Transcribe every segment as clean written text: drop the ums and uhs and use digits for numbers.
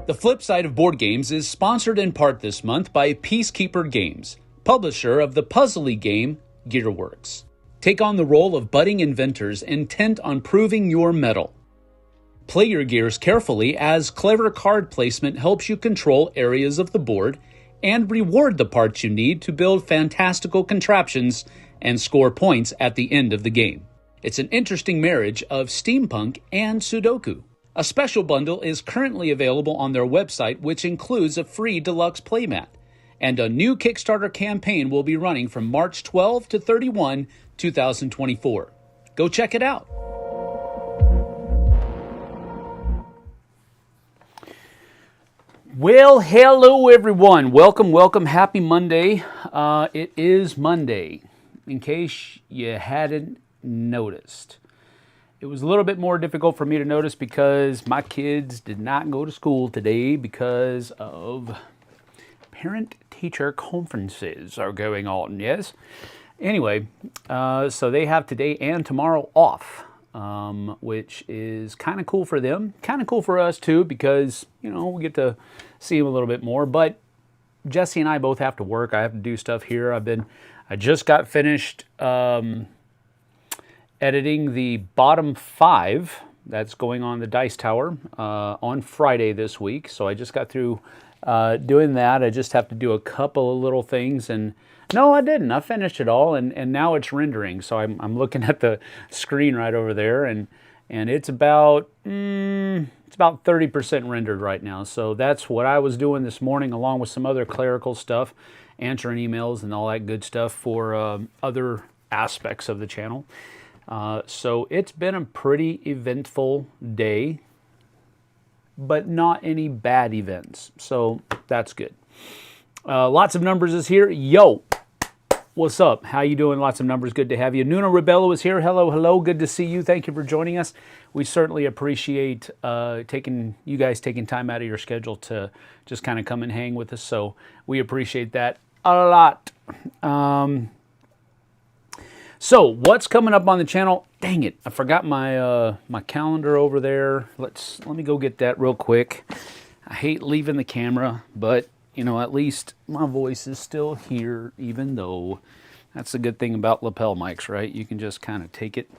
The Flipside of board games is sponsored in part this month by Peacekeeper Games, publisher of the puzzly game Gearworks. Take on the role of budding inventors intent on proving your mettle. Play your gears carefully as clever card placement helps you control areas of the board and reward the parts you need to build fantastical contraptions and score points at the end of the game. It's an interesting marriage of steampunk and Sudoku. A special bundle is currently available on their website, which includes a free deluxe playmat. And a new Kickstarter campaign will be running from March 12 to 31, 2024. Go check it out. Well, hello everyone. Welcome. Happy Monday. It is Monday, in case you hadn't noticed. It was a little bit more difficult for me to notice because my kids did not go to school today because of parent-teacher conferences are going on, yes? Anyway, so they have today and tomorrow off, which is kind of cool for them. Kind of cool for us too because, you know, we get to see them a little bit more. But Jesse and I both have to work. I have to do stuff here. I just got finished editing the bottom 5 that's going on the Dice Tower on Friday this week. So I just got through doing that. I just have to do a couple of little things. And no, I didn't. I finished it all, and now it's rendering. So I'm looking at the screen right over there, and it's about 30% rendered right now. So that's what I was doing this morning, along with some other clerical stuff, answering emails and all that good stuff for other aspects of the channel. So it's been a pretty eventful day, but not any bad events. So that's good. Lots of numbers is here. Yo, what's up? How you doing? Lots of numbers. Good to have you. Nuno Rebello is here. Hello. Good to see you. Thank you for joining us. We certainly appreciate you guys taking time out of your schedule to just kind of come and hang with us. So we appreciate that a lot. So what's coming up on the channel? Dang it, I forgot my my calendar over there. Let me go get that real quick. I hate leaving the camera, but you know, at least my voice is still here, even though that's the good thing about lapel mics, right? You can just kind of take it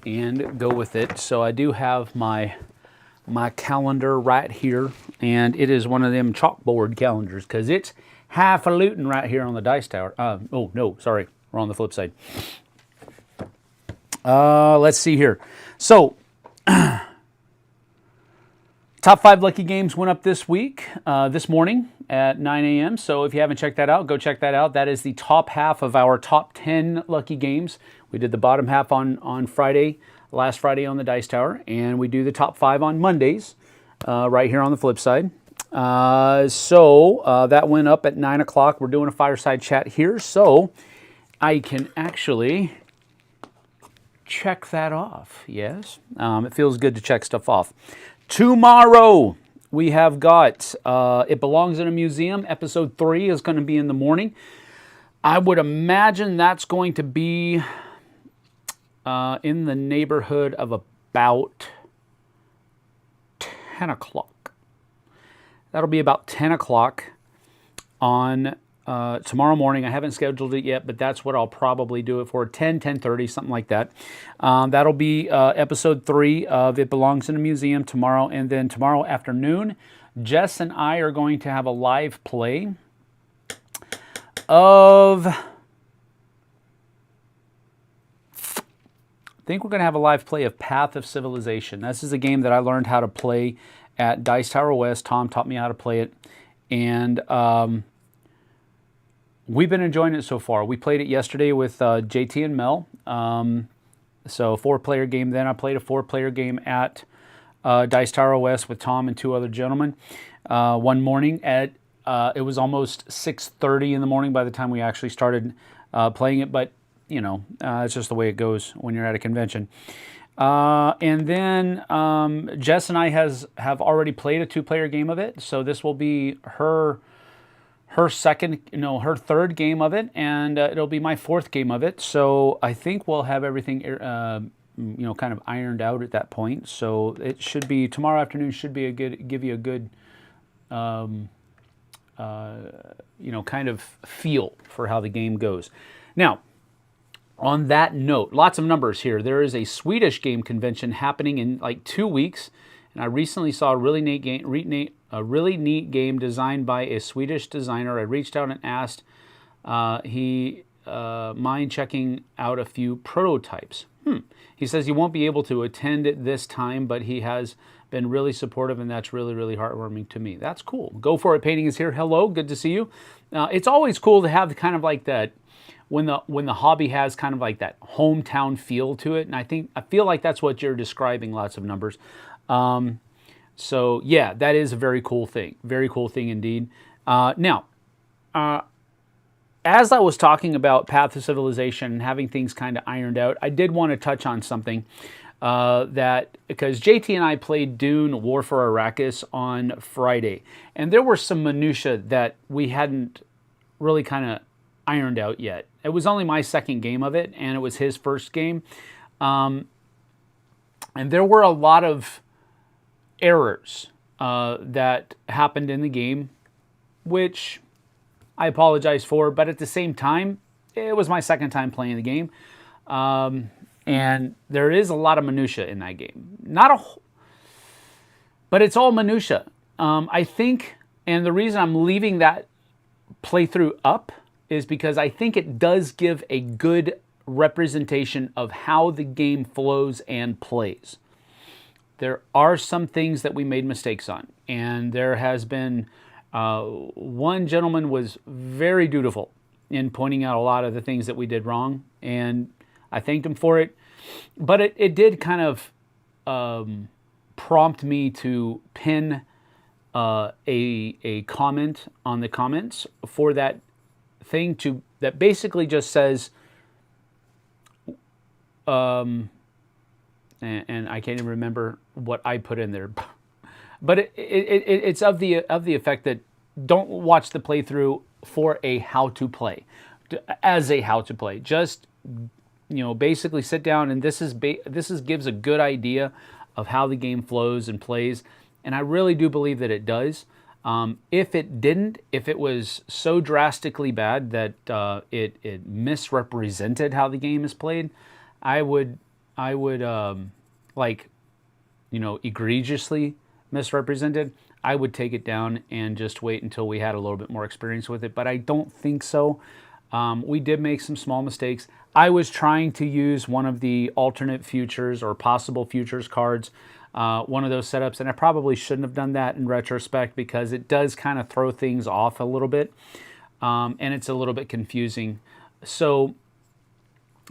and go with it. So I do have my calendar right here, and it is one of them chalkboard calendars because it's highfalutin right here on the Dice Tower. Oh no, sorry, we're on the flip side. Let's see here. So, top 5 lucky games went up this week, this morning at 9 a.m. So if you haven't checked that out, go check that out. That is the top half of our top 10 lucky games. We did the bottom half on Friday, last Friday on the Dice Tower, and we do the top 5 on Mondays, right here on the flip side. So that went up at 9 o'clock. We're doing a fireside chat here, so I can actually check that off. Yes, it feels good to check stuff off. Tomorrow we have got It Belongs in a Museum. Episode 3 is going to be in the morning. I would imagine that's going to be in the neighborhood of about 10 o'clock. That'll be about 10 o'clock on tomorrow morning. I haven't scheduled it yet, but that's what I'll probably do it for, 10:30, something like that. That'll be episode 3 of It Belongs in a Museum tomorrow. And then tomorrow afternoon, Jess and I are going to have a live play of... I think we're going to have a live play of Path of Civilization. This is a game that I learned how to play at Dice Tower West. Tom taught me how to play it. And... we've been enjoying it so far. We played it yesterday with JT and Mel. So 4-player game then. I played a 4-player game at Dice Tower West with Tom and 2 other gentlemen. One morning at, it was almost 6:30 in the morning by the time we actually started playing it. But, you know, it's just the way it goes when you're at a convention. And then Jess and I have already played a 2-player game of it. So this will be her third game of it, and it'll be my 4th game of it. So I think we'll have everything, kind of ironed out at that point. So it should be tomorrow afternoon. Should be give you a good kind of feel for how the game goes. Now, on that note, lots of numbers here. There is a Swedish game convention happening in like 2 weeks, and I recently saw a really neat game designed by a Swedish designer. I reached out and asked he mind checking out a few prototypes. He says he won't be able to attend it this time, but he has been really supportive, and that's really, really heartwarming to me. That's cool. Go For It Painting is here. Hello, good to see you. It's always cool to have kind of like that when the hobby has kind of like that hometown feel to it, and I feel like that's what you're describing. Lots of numbers. So yeah, that is a very cool thing. Very cool thing indeed. Now, as I was talking about Path to Civilization and having things kind of ironed out, I did want to touch on something that, because JT and I played Dune War for Arrakis on Friday, and there were some minutia that we hadn't really kind of ironed out yet. It was only my second game of it, and it was his first game. And there were a lot of errors that happened in the game, which I apologize for, but at the same time, it was my second time playing the game. And there is a lot of minutia in that game. But it's all minutia. I think, and the reason I'm leaving that playthrough up is because I think it does give a good representation of how the game flows and plays. There are some things that we made mistakes on, and there has been one gentleman was very dutiful in pointing out a lot of the things that we did wrong, and I thanked him for it. But it did kind of prompt me to pin a comment on the comments for that thing that basically just says, and I can't even remember what I put in there, but it's of the effect that don't watch the playthrough for a how to play, as a how to play. Just basically sit down, and this gives a good idea of how the game flows and plays, and I really do believe that it does. If it was so drastically bad that it misrepresented how the game is played, I would egregiously misrepresented, I would take it down and just wait until we had a little bit more experience with it. But I don't think so. We did make some small mistakes. I was trying to use one of the alternate futures or possible futures cards, one of those setups, and I probably shouldn't have done that in retrospect, because it does kind of throw things off a little bit, and it's a little bit confusing. So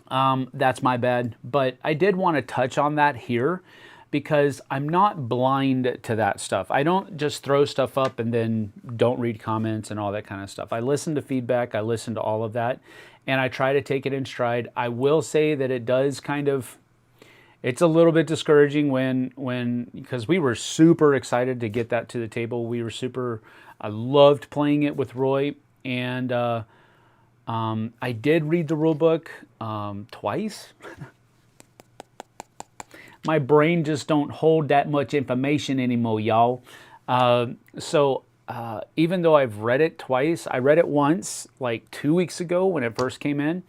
that's my bad. But I did want to touch on that here, because I'm not blind to that stuff. I don't just throw stuff up and then don't read comments and all that kind of stuff. I listen to feedback. I listen to all of that, and I try to take it in stride. I will say that it does kind of, it's a little bit discouraging because we were super excited to get that to the table. I loved playing it with Roy, and I did read the rule book twice. My brain just don't hold that much information anymore, y'all. So even though I've read it twice, I read it once like 2 weeks ago when it first came in,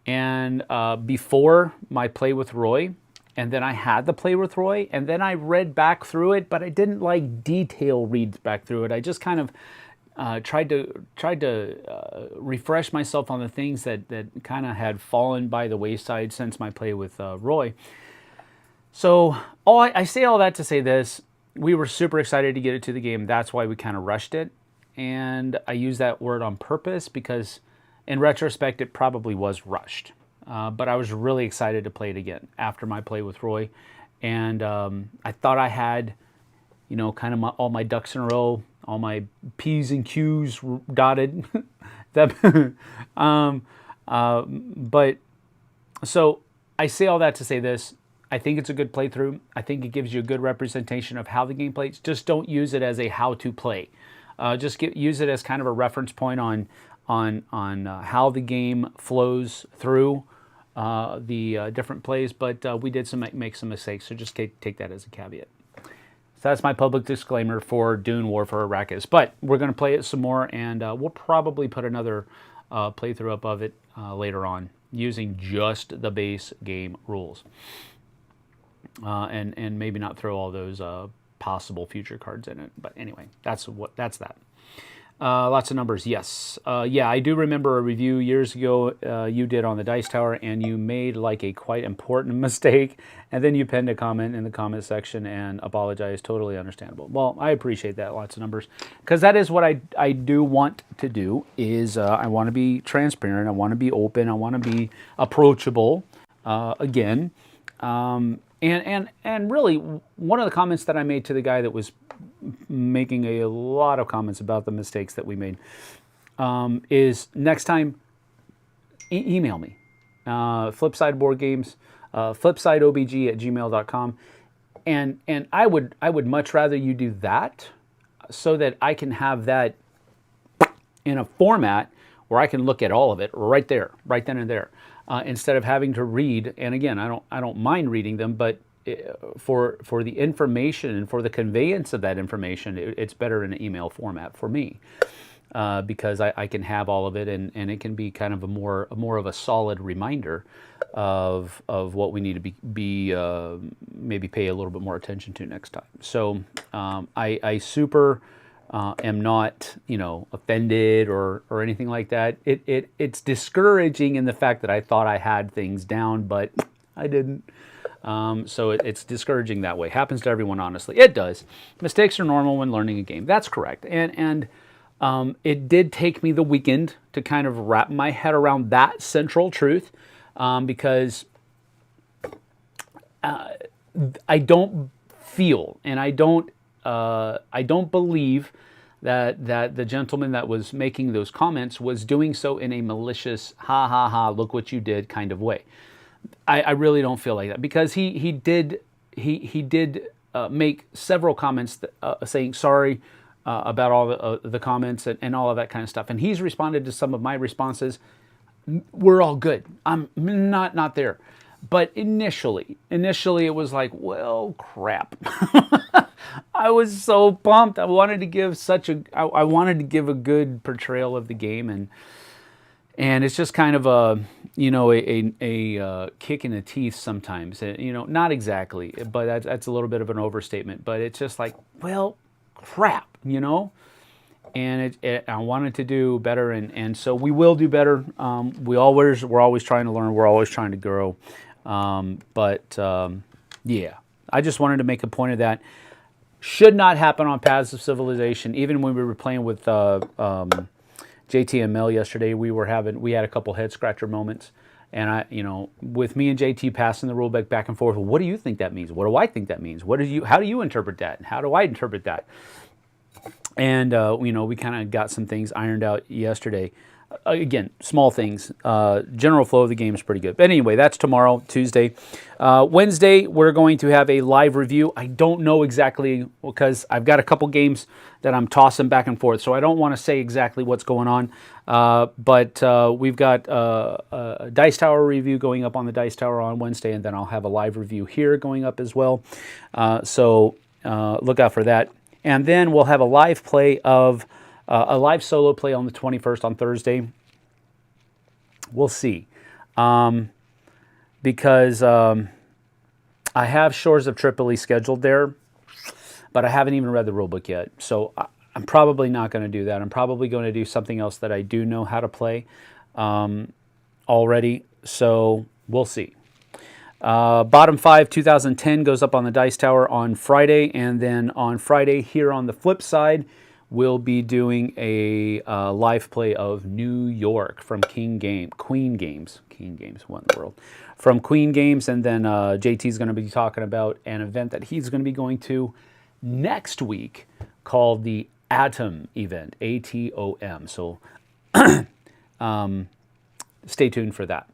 and before my play with Roy, and then I had the play with Roy, and then I read back through it, but I didn't like detail read back through it. I just kind of tried to refresh myself on the things that kind of had fallen by the wayside since my play with Roy. So I say all that to say this: we were super excited to get it to the game. That's why we kind of rushed it, and I use that word on purpose because, in retrospect, it probably was rushed. But I was really excited to play it again after my play with Roy, and I thought I had, kind of all my ducks in a row, all my P's and Q's dotted. But so I say all that to say this: I think it's a good playthrough. I think it gives you a good representation of how the game plays. Just don't use it as a how to play. Use it as kind of a reference point on how the game flows through the different plays. But we did make some mistakes, so just take that as a caveat. So that's my public disclaimer for Dune War for Arrakis. But we're going to play it some more, and we'll probably put another playthrough up of it later on using just the base game rules. And maybe not throw all those possible future cards in it. But anyway, that's that. Lots of numbers, yes. Yeah, I do remember a review years ago you did on the Dice Tower, and you made like a quite important mistake, and then you penned a comment in the comment section and apologized. Totally understandable. Well, I appreciate that, lots of numbers, because that is what I do want to do, is I want to be transparent, I want to be open, I want to be approachable, again. And really, one of the comments that I made to the guy that was making a lot of comments about the mistakes that we made is next time, email me. Flipside Board Games, flipsideobg@gmail.com. And I would much rather you do that so that I can have that in a format where I can look at all of it right there, right then and there. Instead of having to read, and again, I don't mind reading them, but for the information and for the conveyance of that information, it's better in an email format for me, because I can have all of it, and it can be kind of a more of a solid reminder of what we need to be maybe pay a little bit more attention to next time. So I super am not, offended or anything like that. It's discouraging in the fact that I thought I had things down, but I didn't. So it's discouraging that way. Happens to everyone, honestly. It does. Mistakes are normal when learning a game. That's correct. And it did take me the weekend to kind of wrap my head around that central truth, because I don't feel, and I don't believe that the gentleman that was making those comments was doing so in a malicious, ha ha ha, look what you did kind of way. I really don't feel like that, because he did make several comments saying sorry about all the comments and all of that kind of stuff, and he's responded to some of my responses. We're all good. I'm not there. But initially it was like, well, crap. I was so pumped. I wanted to give a good portrayal of the game, and it's just kind of a kick in the teeth sometimes. Not exactly, but that's a little bit of an overstatement. But it's just like, well, crap, And I wanted to do better, and so we will do better. We're always trying to learn. We're always trying to grow. Yeah, I just wanted to make a point of that. Should not happen on Paths of Civilization. Even when we were playing with JT and Mel yesterday, we had a couple head scratcher moments, and with me and JT passing the rule book back and forth. Well, what do you think that means? What do I think that means? How do you interpret that? And how do I interpret that? And we kind of got some things ironed out yesterday. Again, small things. General flow of the game is pretty good. But anyway, that's tomorrow, Tuesday. Wednesday, we're going to have a live review. I don't know exactly, because I've got a couple games that I'm tossing back and forth, so I don't want to say exactly what's going on. But we've got a Dice Tower review going up on the Dice Tower on Wednesday, and then I'll have a live review here going up as well. So look out for that. And then we'll have a live play of a live solo play on the 21st on Thursday. We'll see. Because I have Shores of Tripoli scheduled there, but I haven't even read the rulebook yet. So I'm probably not going to do that. I'm probably going to do something else that I do know how to play already. So we'll see. Bottom 5 2010 goes up on the Dice Tower on Friday, and then on Friday here on the Flipside, we'll be doing a live play of New York from Queen Games, what in the world, from Queen Games, and then JT's going to be talking about an event that he's going to be going to next week called the Atom event, ATOM. So stay tuned for that.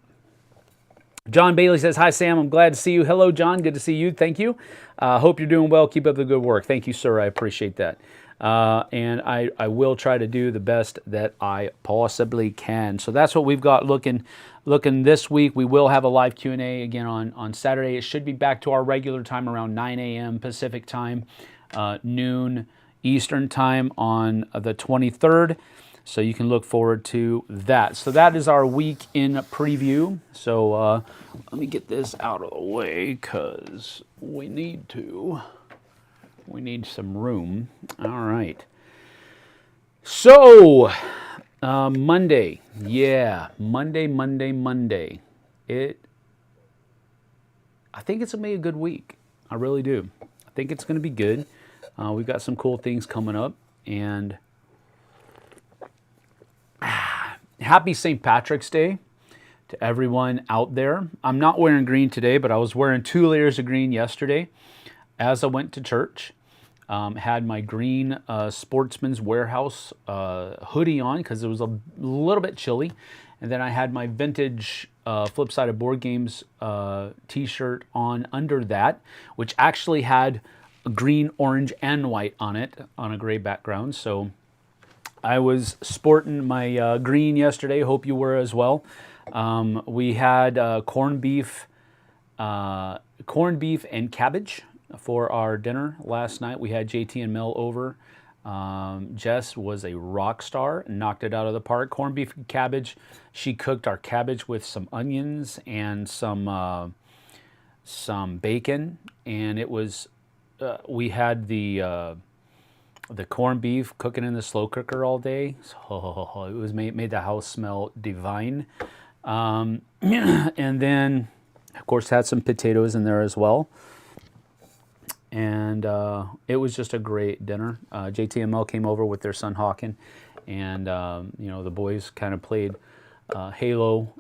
John Bailey says, hi, Sam. I'm glad to see you. Hello, John. Good to see you. Thank you. Hope you're doing well. Keep up the good work. Thank you, sir. I appreciate that. And I will try to do the best that I possibly can. So that's what we've got looking this week. We will have a live Q&A again on Saturday. It should be back to our regular time around 9 a.m. Pacific time. noon Eastern time on the 23rd. So you can look forward to that. So that is our week in preview. So let me get this out of the way because we need some room. All right. So Monday. Yeah, Monday. I think it's going to be a good week. I really do. I think it's going to be good. We've got some cool things coming up. And happy St. Patrick's Day to everyone out there. I'm not wearing green today, but I was wearing 2 layers of green yesterday as I went to church. Had my green Sportsman's Warehouse hoodie on because it was a little bit chilly. And then I had my vintage Flipside of Board Games t-shirt on under that, which actually had green, orange, and white on it on a gray background. So I was sporting my green yesterday. Hope you were as well. We had corned beef and cabbage for our dinner last night. We had JT and Mel over. Jess was a rock star and knocked it out of the park. Corned beef and cabbage. She cooked our cabbage with some onions and some bacon, and it was. We had the corned beef cooking in the slow cooker all day. So it was made the house smell divine. And then, of course, had some potatoes in there as well. And it was just a great dinner. JT and Mel came over with their son Hawken, and the boys kind of played Halo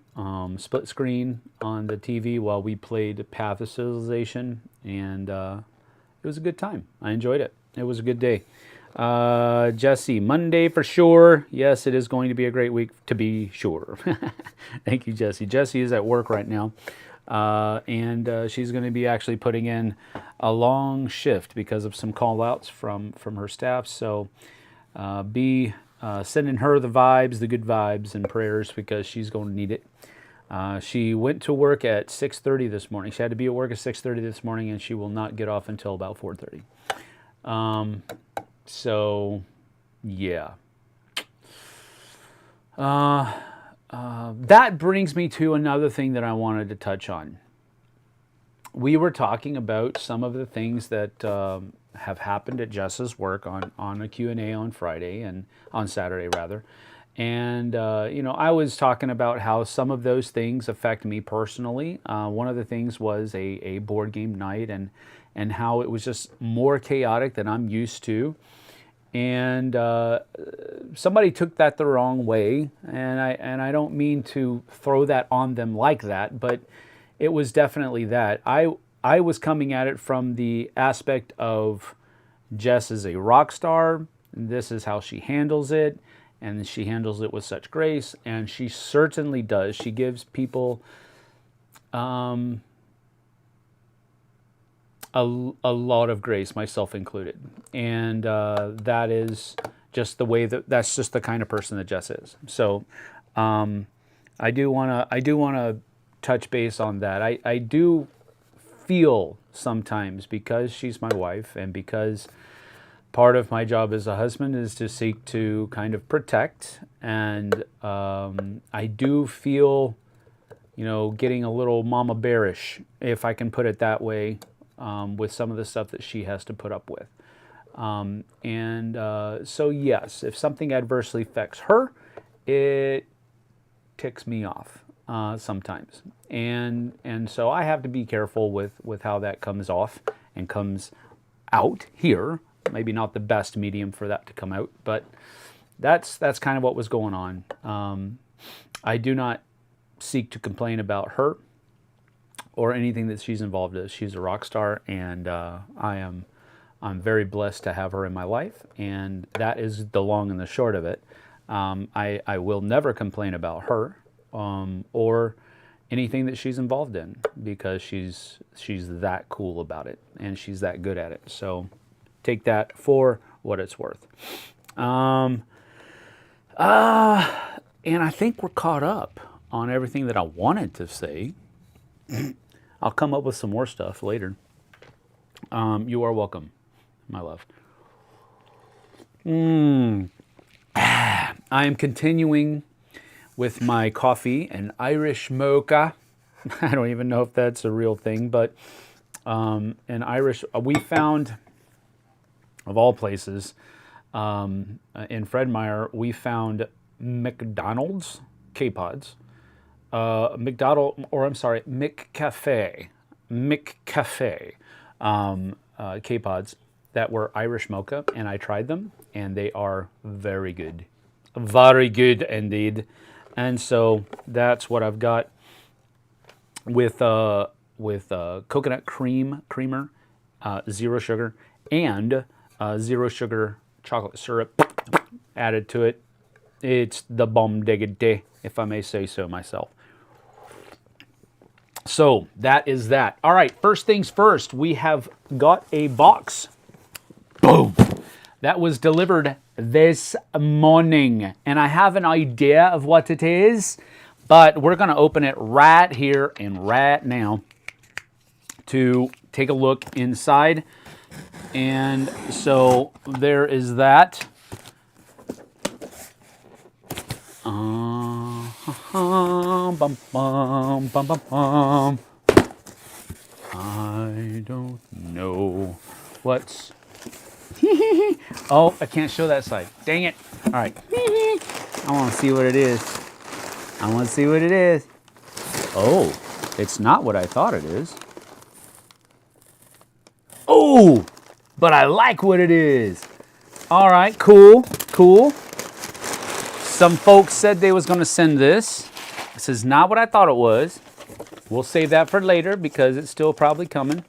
split screen on the TV while we played Path of Civilization, and it was a good time. I enjoyed it. It was a good day. Jesse, Monday for sure. Yes, it is going to be a great week, to be sure. Thank you, Jesse. Jesse is at work right now. And she's going to be actually putting in a long shift because of some call-outs from her staff. So be sending her the vibes, the good vibes and prayers, because she's going to need it. She went to work at 6:30 this morning. She had to be at work at 6:30 this morning, and she will not get off until about 4:30. So, yeah. That brings me to another thing that I wanted to touch on. We were talking about some of the things that have happened at Jess's work on a Q&A on Friday and on Saturday rather. And, I was talking about how some of those things affect me personally. One of the things was a board game night and how it was just more chaotic than I'm used to. And somebody took that the wrong way, and I don't mean to throw that on them like that, but it was definitely that. I was coming at it from the aspect of Jess is a rock star, and this is how she handles it, and she handles it with such grace, and she certainly does. She gives people a lot of grace, myself included, and that is just the way that's just the kind of person that Jess is. So I do want to touch base on that. I do feel sometimes, because she's my wife and because part of my job as a husband is to seek to kind of protect, and I do feel, getting a little mama bearish, if I can put it that way, with some of the stuff that she has to put up with. So yes, if something adversely affects her, it ticks me off sometimes. And so I have to be careful with how that comes off and comes out here. Maybe not the best medium for that to come out, but that's kind of what was going on. I do not seek to complain about her or anything that she's involved in. She's a rock star, and I'm very blessed to have her in my life, and that is the long and the short of it. I will never complain about her or anything that she's involved in, because she's that cool about it, and she's that good at it. So take that for what it's worth. And I think we're caught up on everything that I wanted to say. I'll come up with some more stuff later. You are welcome. my love. I am continuing with my coffee, an Irish mocha. I don't even know if that's a real thing, but an Irish, we found, of all places, in Fred Meyer, we found McDonald's K-Pods, McCafe K-Pods that were Irish mocha, and I tried them, and they are very good indeed. And so that's what I've got with coconut creamer, zero sugar, and zero sugar chocolate syrup added to it. It's the bomb diggity, if I may say so myself. So that is that. All right, first things first, we have got a box. Boom! That was delivered this morning, and I have an idea of what it is, but we're going to open it right here and right now to take a look inside. And so there is that. Bum, bum, bum, bum, bum. I don't know what's... Oh, I can't show that side. Dang it. All right. I want to see what it is. I want to see what it is. Oh, it's not what I thought it is. Oh, but I like what it is. All right, cool, cool. Some folks said they was going to send this. This is not what I thought it was. We'll save that for later because it's still probably coming.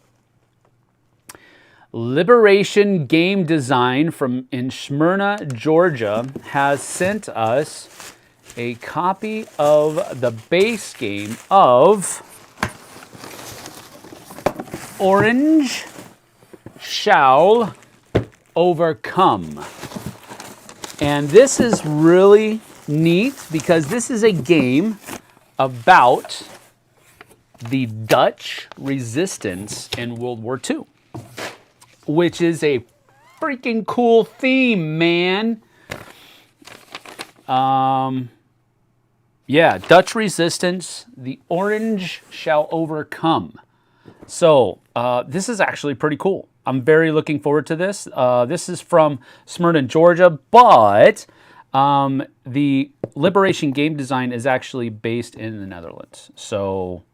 Liberation Game Design from in Smyrna, Georgia has sent us a copy of the base game of Orange Shall Overcome. And this is really neat because this is a game about the Dutch resistance in World War II, which is a freaking cool theme, man. Yeah, Dutch resistance, the orange shall overcome. So this is actually pretty cool. I'm very looking forward to this. This is from Smyrna, Georgia, but the Liberation Game Design is actually based in the Netherlands. So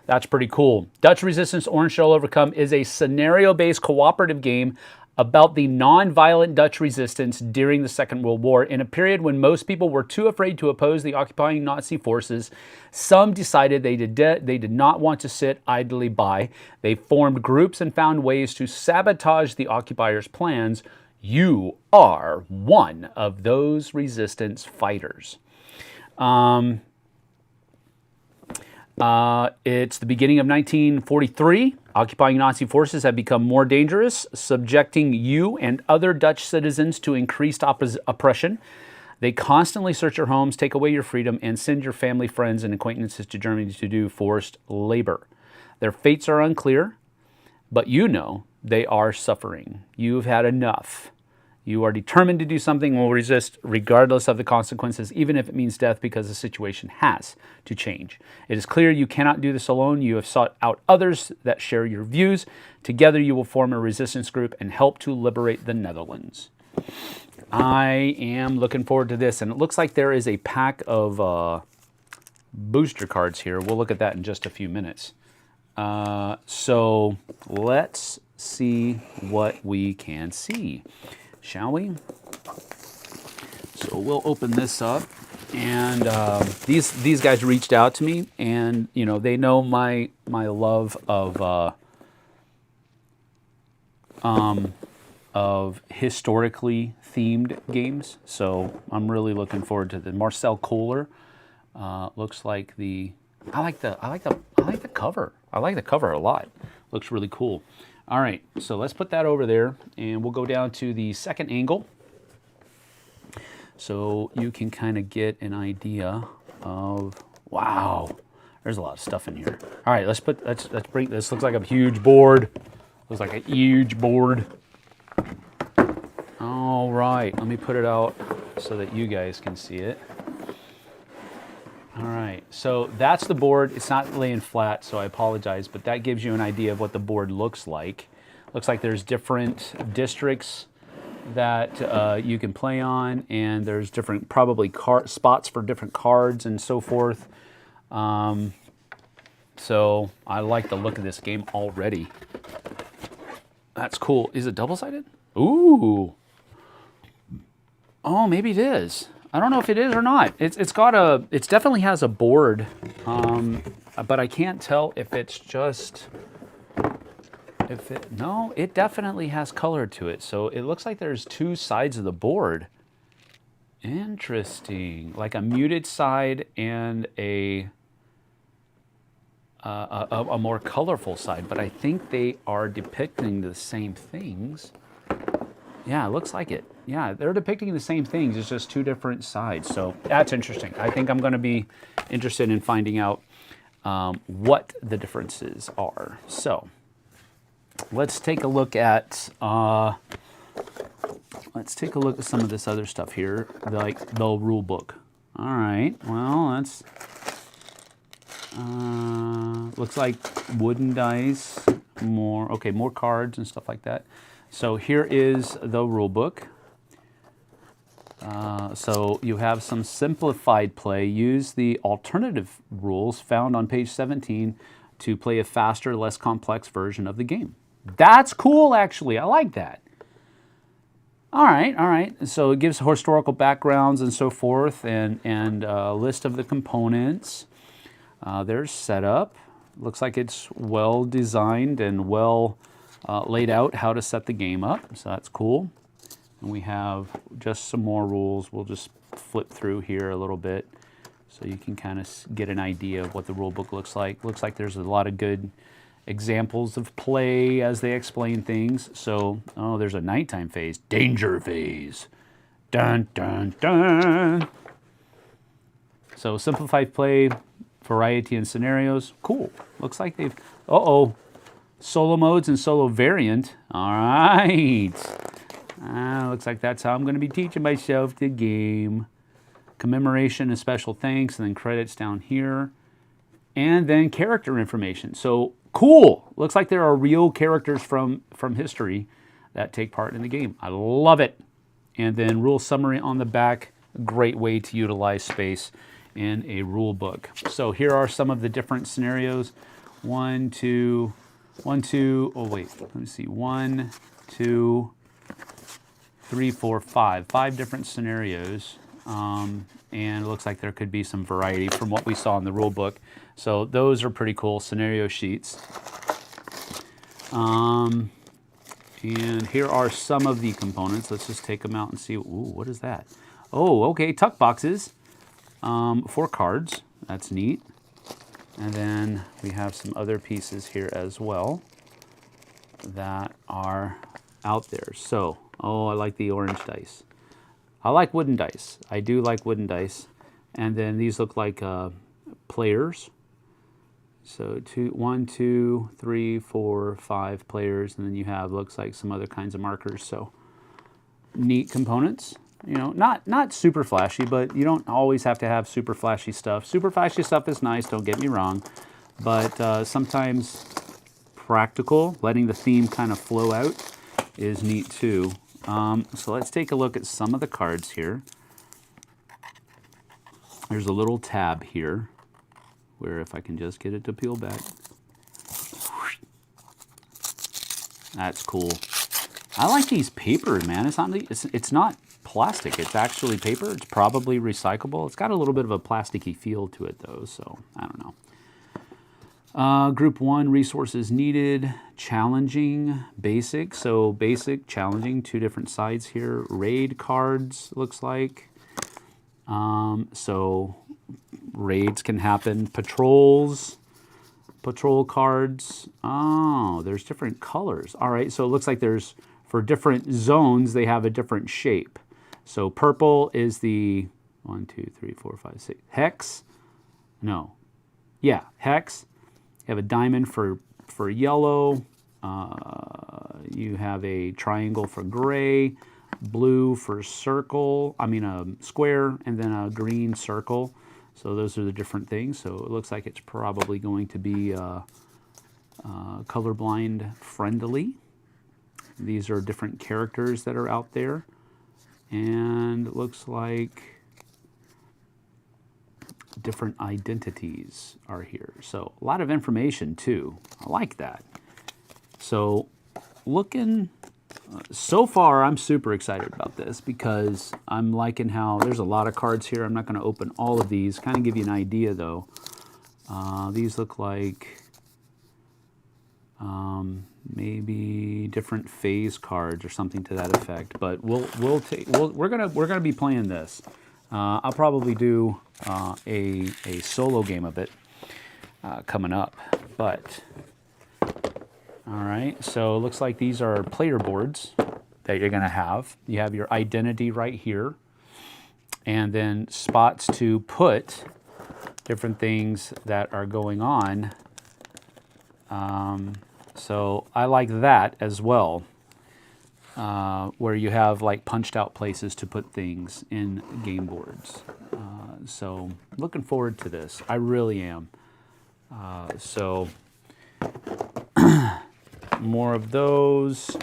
that's pretty cool. Dutch Resistance Orange Shall Overcome is a scenario-based cooperative game about the non-violent Dutch resistance during the Second World War. In a period when most people were too afraid to oppose the occupying Nazi forces, some decided they did not want to sit idly by. They formed groups and found ways to sabotage the occupiers' plans. You are one of those resistance fighters. It's the beginning of 1943. Occupying Nazi forces have become more dangerous, subjecting you and other Dutch citizens to increased oppression. They constantly search your homes, take away your freedom, and send your family, friends, and acquaintances to Germany to do forced labor. Their fates are unclear, but you know they are suffering. You've had enough. You are determined to do something and will resist regardless of the consequences, even if it means death, because the situation has to change. It is clear you cannot do this alone. You have sought out others that share your views. Together you will form a resistance group and help to liberate the Netherlands. I am looking forward to this, and it looks like there is a pack of booster cards here. We'll look at that in just a few minutes. So let's see what we can see. Shall we? So we'll open this up, and these guys reached out to me, and you know they know my love of historically themed games. So I'm really looking forward to the Marcel Kohler. Looks like I like the cover. I like the cover a lot. Looks really cool. All right, so let's put that over there, and we'll go down to the second angle so you can kind of get an idea of, wow, there's a lot of stuff in here. All right, let's bring, this looks like a huge board. Looks like a huge board. All right, let me put it out so that you guys can see it. All right, so that's the board. It's not laying flat, so I apologize, but that gives you an idea of what the board looks like. Looks like there's different districts that you can play on, and there's different probably spots for different cards and so forth. So I like the look of this game already. That's cool. Is it double-sided? Ooh. Oh, maybe it is. I don't know if it is or not. It's got a. It definitely has a board, but I can't tell if it's just. No, it definitely has color to it. So it looks like there's two sides of the board. Interesting, like a muted side and a more colorful side. But I think they are depicting the same things. Yeah, it looks like it. Yeah, they're depicting the same things. It's just two different sides. So that's interesting. I think I'm going to be interested in finding out what the differences are. So let's take a look at some of this other stuff here, like the rule book. All right. Well, that's looks like wooden dice. More cards and stuff like that. So here is the rule book. So you have some simplified play. Use the alternative rules found on page 17 to play a faster, less complex version of the game. That's cool, actually. I like that. All right. So it gives historical backgrounds and so forth, and a list of the components. There's setup. Looks like it's well designed and well laid out how to set the game up. So that's cool. And we have just some more rules. We'll just flip through here a little bit so you can kind of get an idea of what the rule book looks like. Looks like there's a lot of good examples of play as they explain things. So, there's a nighttime phase. Danger phase. Dun, dun, dun. So simplified play, variety and scenarios. Cool. Looks like they've... Solo modes and solo variant. All right. Looks like that's how I'm going to be teaching myself the game. Commemoration and special thanks, and then credits down here. And then character information. So, cool. Looks like there are real characters from history that take part in the game. I love it. And then rule summary on the back. Great way to utilize space in a rule book. So here are some of the different scenarios. 1, 2, oh wait, let me see. 1, 2, 3, 4, 5. 5 different scenarios. And it looks like there could be some variety from what we saw in the rule book. So those are pretty cool scenario sheets. And here are some of the components. Let's just take them out and see. Ooh, what is that? Oh, okay, tuck boxes for cards. That's neat. And then we have some other pieces here as well that are out there. So, I like the orange dice. I like wooden dice. I do like wooden dice. And then these look like players. So 1, 2, 3, 4, 5 players. And then you have, looks like some other kinds of markers. So neat components. You know, not super flashy, but you don't always have to have super flashy stuff. Super flashy stuff is nice, don't get me wrong. But sometimes practical, letting the theme kind of flow out is neat too. So let's take a look at some of the cards here. There's a little tab here where if I can just get it to peel back. That's cool. I like these papers, man. It's not plastic. It's actually paper. It's probably recyclable. It's got a little bit of a plasticky feel to it though, so I don't know. Group 1, resources needed, challenging, basic. So basic, challenging, 2 different sides here. Raid cards, looks like. So raids can happen. Patrols, patrol cards. Oh, there's different colors. All right, so it looks like there's, for different zones, they have a different shape. So purple is the 1, 2, 3, 4, 5, 6. Hex? No. Yeah, hex. You have a diamond for yellow. You have a triangle for gray, blue for circle, a square, and then a green circle. So those are the different things. So it looks like it's probably going to be colorblind friendly. These are different characters that are out there. And it looks like different identities are here. So a lot of information too. I like that. So looking, so far I'm super excited about this because I'm liking how there's a lot of cards here. I'm not going to open all of these. Kind of give you an idea though. These look like maybe different phase cards or something to that effect. But we're gonna be playing this. I'll probably do a solo game of it coming up. But all right, so it looks like these are player boards that you're gonna have. You have your identity right here, and then spots to put different things that are going on. So I like that as well, where you have like punched out places to put things in game boards. So looking forward to this. I really am. So more of those.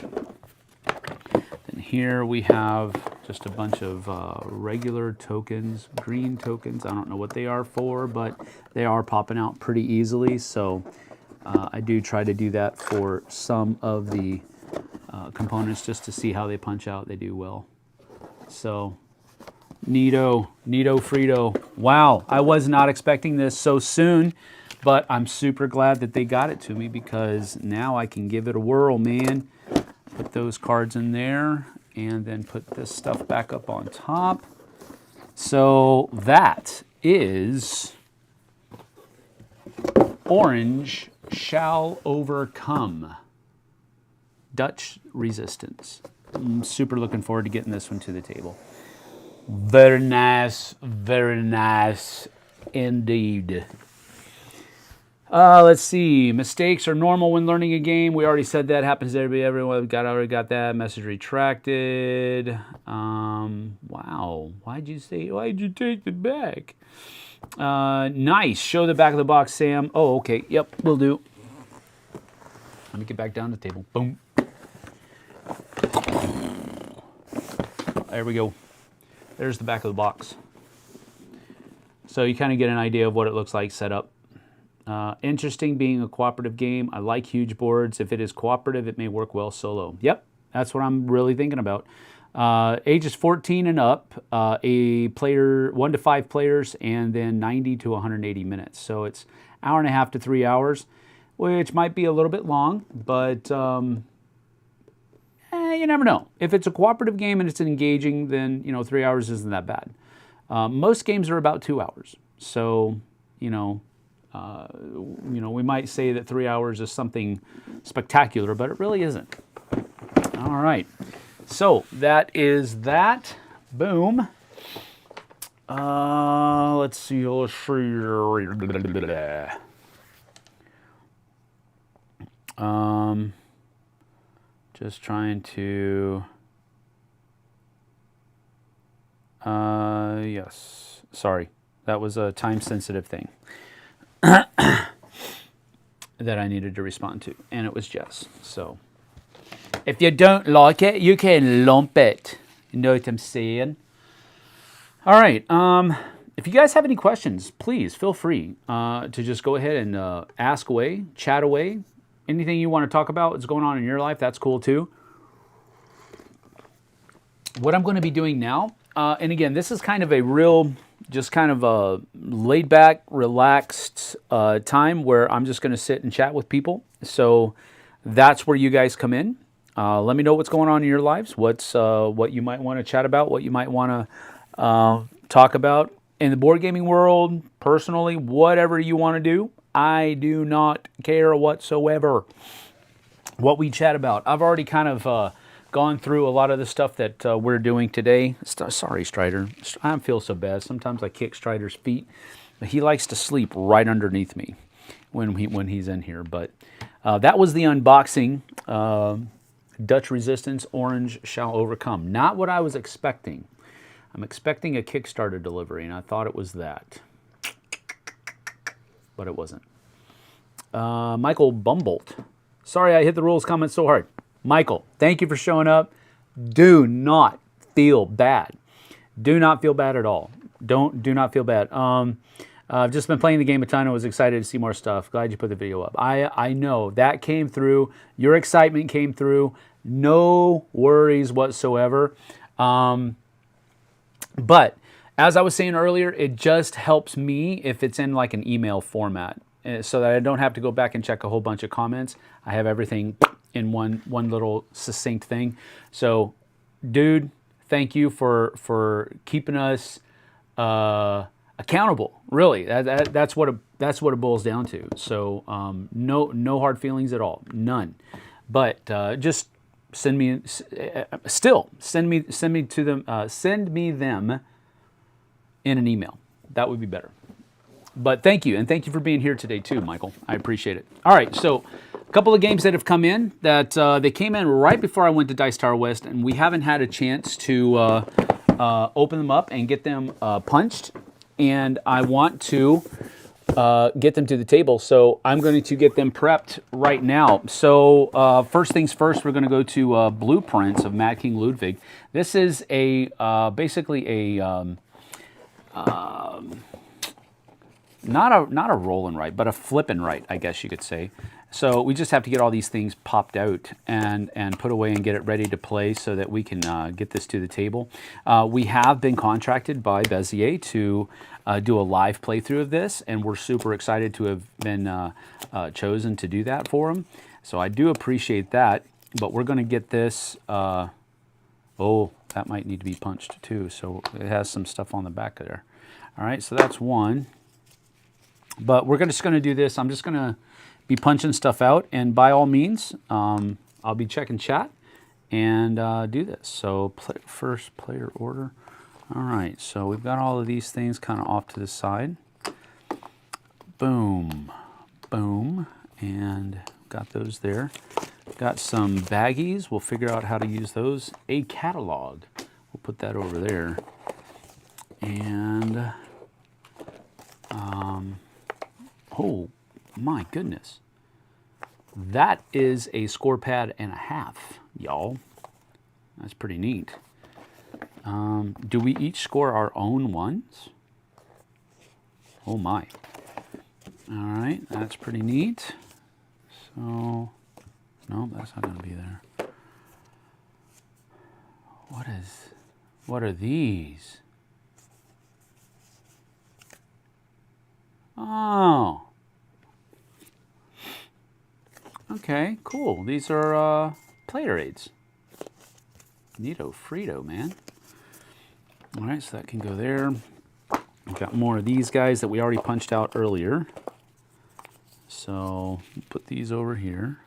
Then here we have just a bunch of regular tokens, green tokens. I don't know what they are for, but they are popping out pretty easily. So I do try to do that for some of the components just to see how they punch out. They do well. So neato Frito. Wow, I was not expecting this so soon, but I'm super glad that they got it to me because now I can give it a whirl, man. Put those cards in there and then put this stuff back up on top. So that is Orange Shall Overcome. Dutch Resistance. I'm super looking forward to getting this one to the table. Very nice indeed. Let's see. Mistakes are normal when learning a game. We already said that. Happens to everybody. Everyone already got that. Message retracted. Wow. Why'd you take it back? Nice. Show the back of the box, Sam. Oh, okay. Yep, will do. Let me get back down to the table. Boom. There we go. There's the back of the box. So you kind of get an idea of what it looks like set up. Interesting being a cooperative game. I like huge boards. If it is cooperative, it may work well solo. Yep, that's what I'm really thinking about. Ages 14 and up, a player, 1 to 5 players, and then 90 to 180 minutes. So it's hour and a half to 3 hours, which might be a little bit long, but you never know. If it's a cooperative game and it's engaging, then 3 hours isn't that bad. Most games are about 2 hours. So we might say that 3 hours is something spectacular, but it really isn't. All right. So that is that. Boom. Let's see. Just trying to. Yes. Sorry. That was a time-sensitive thing that I needed to respond to, and it was Jess. So. If you don't like it, you can lump it. You know what I'm saying? All right. If you guys have any questions, please feel free to just go ahead and ask away, chat away. Anything you want to talk about, what's going on in your life, that's cool too. What I'm going to be doing now, and again, this is kind of a real, just kind of a laid back, relaxed time where I'm just going to sit and chat with people. So that's where you guys come in. Let me know what's going on in your lives, what you might want to chat about, what you might want to talk about in the board gaming world, personally, whatever you want to do. I do not care whatsoever what we chat about. I've already kind of gone through a lot of the stuff that we're doing today. Sorry, Strider. I feel so bad. Sometimes I kick Strider's feet, but he likes to sleep right underneath me when he's in here. But that was the unboxing. Dutch resistance, orange shall overcome. Not what I was expecting. I'm expecting a Kickstarter delivery, and I thought it was that. But it wasn't. Michael Bumbolt. Sorry I hit the rules comment so hard. Michael, thank you for showing up. Do not feel bad. Do not feel bad at all. Do not feel bad. I've just been playing the game a ton. I was excited to see more stuff. Glad you put the video up. I know that came through. Your excitement came through. No worries whatsoever. But as I was saying earlier, it just helps me if it's in like an email format, so that I don't have to go back and check a whole bunch of comments. I have everything in one little succinct thing. So, dude, thank you for keeping us accountable. Really, that's what it boils down to. So, no hard feelings at all, none. But just send me them in an email. That would be better. But thank you, and thank you for being here today too, Michael. I appreciate it. All right, so a couple of games that have come in that they came in right before I went to Dice Tower West, and we haven't had a chance to open them up and get them punched. And I want to get them to the table, so I'm going to get them prepped right now. So first things first, we're going to go to Blueprints of Mad King Ludwig. This is a basically a not a roll and write, but a flip and write, I guess you could say. So we just have to get all these things popped out and put away and get it ready to play so that we can get this to the table. We have been contracted by Bezier to do a live playthrough of this, and we're super excited to have been chosen to do that for them. So I do appreciate that, but we're going to get this. Oh, that might need to be punched too. So it has some stuff on the back there. All right, so that's one. But we're just going to do this. I'm just going to be punching stuff out, and by all means, I'll be checking chat and do this. So first player order. All right, so we've got all of these things kind of off to the side. Boom, boom, and got those there. Got some baggies. We'll figure out how to use those. A catalog. We'll put that over there. And oh my goodness, that is a score pad and a half, y'all. That's pretty neat. Do we each score our own ones? Oh my. All right, that's pretty neat. So, no, that's not going to be there. What are these? Oh. Okay, cool. These are player aids. Neato Frito, man. All right, so that can go there. We've got more of these guys that we already punched out earlier. So put these over here.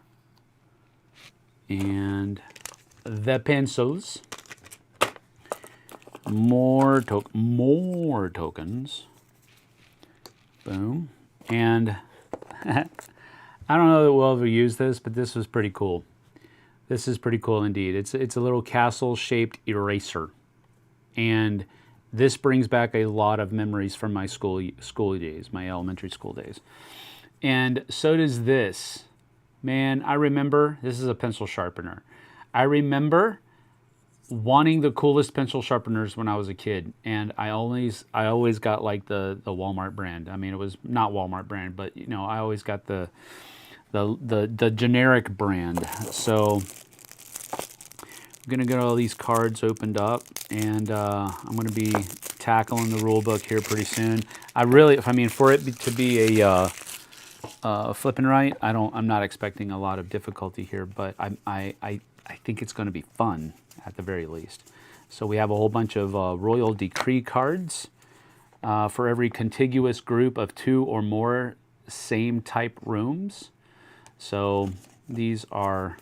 And the pencils. More tokens. Boom. And I don't know that we'll ever use this, but this was pretty cool. This is pretty cool indeed. It's a little castle-shaped eraser. And this brings back a lot of memories from my school days, my elementary school days. And so does this. Man, I remember, this is a pencil sharpener. I remember wanting the coolest pencil sharpeners when I was a kid, and I always got like the Walmart brand. I mean, it was not Walmart brand, but you know, I always got the generic brand. So I'm gonna get all these cards opened up, and I'm gonna be tackling the rule book here pretty soon. For it to be a flip and write, I'm not expecting a lot of difficulty here, but I think it's going to be fun at the very least. So we have a whole bunch of Royal Decree cards for every contiguous group of 2 or more same type rooms. So these are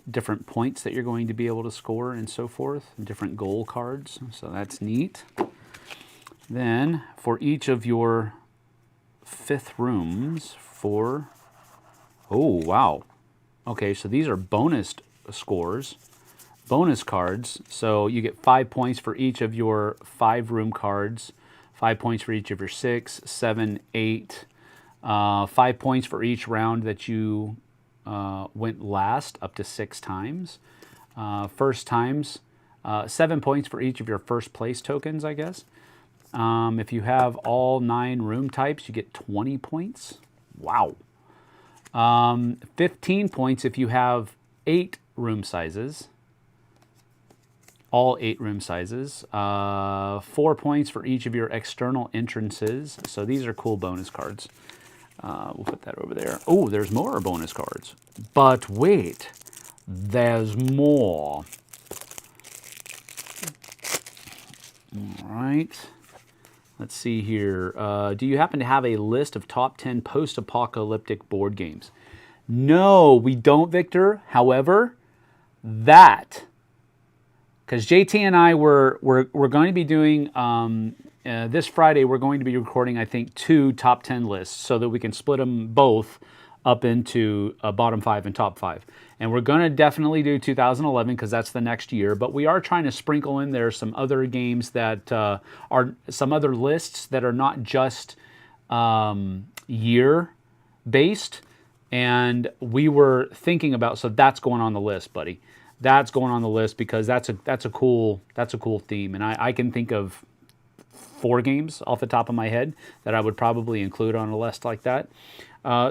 different points that you're going to be able to score and so forth, different goal cards. So that's neat. Then for each of your 5th rooms oh wow, Okay, so these are bonus scores, bonus cards. So you get 5 points for each of your 5-room cards, 5 points for each of your 6, 7, 8, 5 points for each round that you went last, up to 6 times. First times, 7 points for each of your first place tokens, I guess. If you have all 9 room types, you get 20 points. Wow. 15 points if you have 8 room sizes. All 8 room sizes. 4 points for each of your external entrances. So these are cool bonus cards. We'll put that over there. Oh, there's more bonus cards. But wait, there's more. All right. Let's see here. Do you happen to have a list of top 10 post-apocalyptic board games? No, we don't, Victor. However, because JT and I we're going to be doing this Friday. We're going to be recording, I think, 2 top 10 lists so that we can split them both up into bottom 5 and top 5. And we're going to definitely do 2011 because that's the next year. But we are trying to sprinkle in there some other games that are some other lists that are not just year based. And we were thinking about, so that's going on the list, buddy. That's going on the list because that's a cool theme. And I can think of 4 games off the top of my head that I would probably include on a list like that.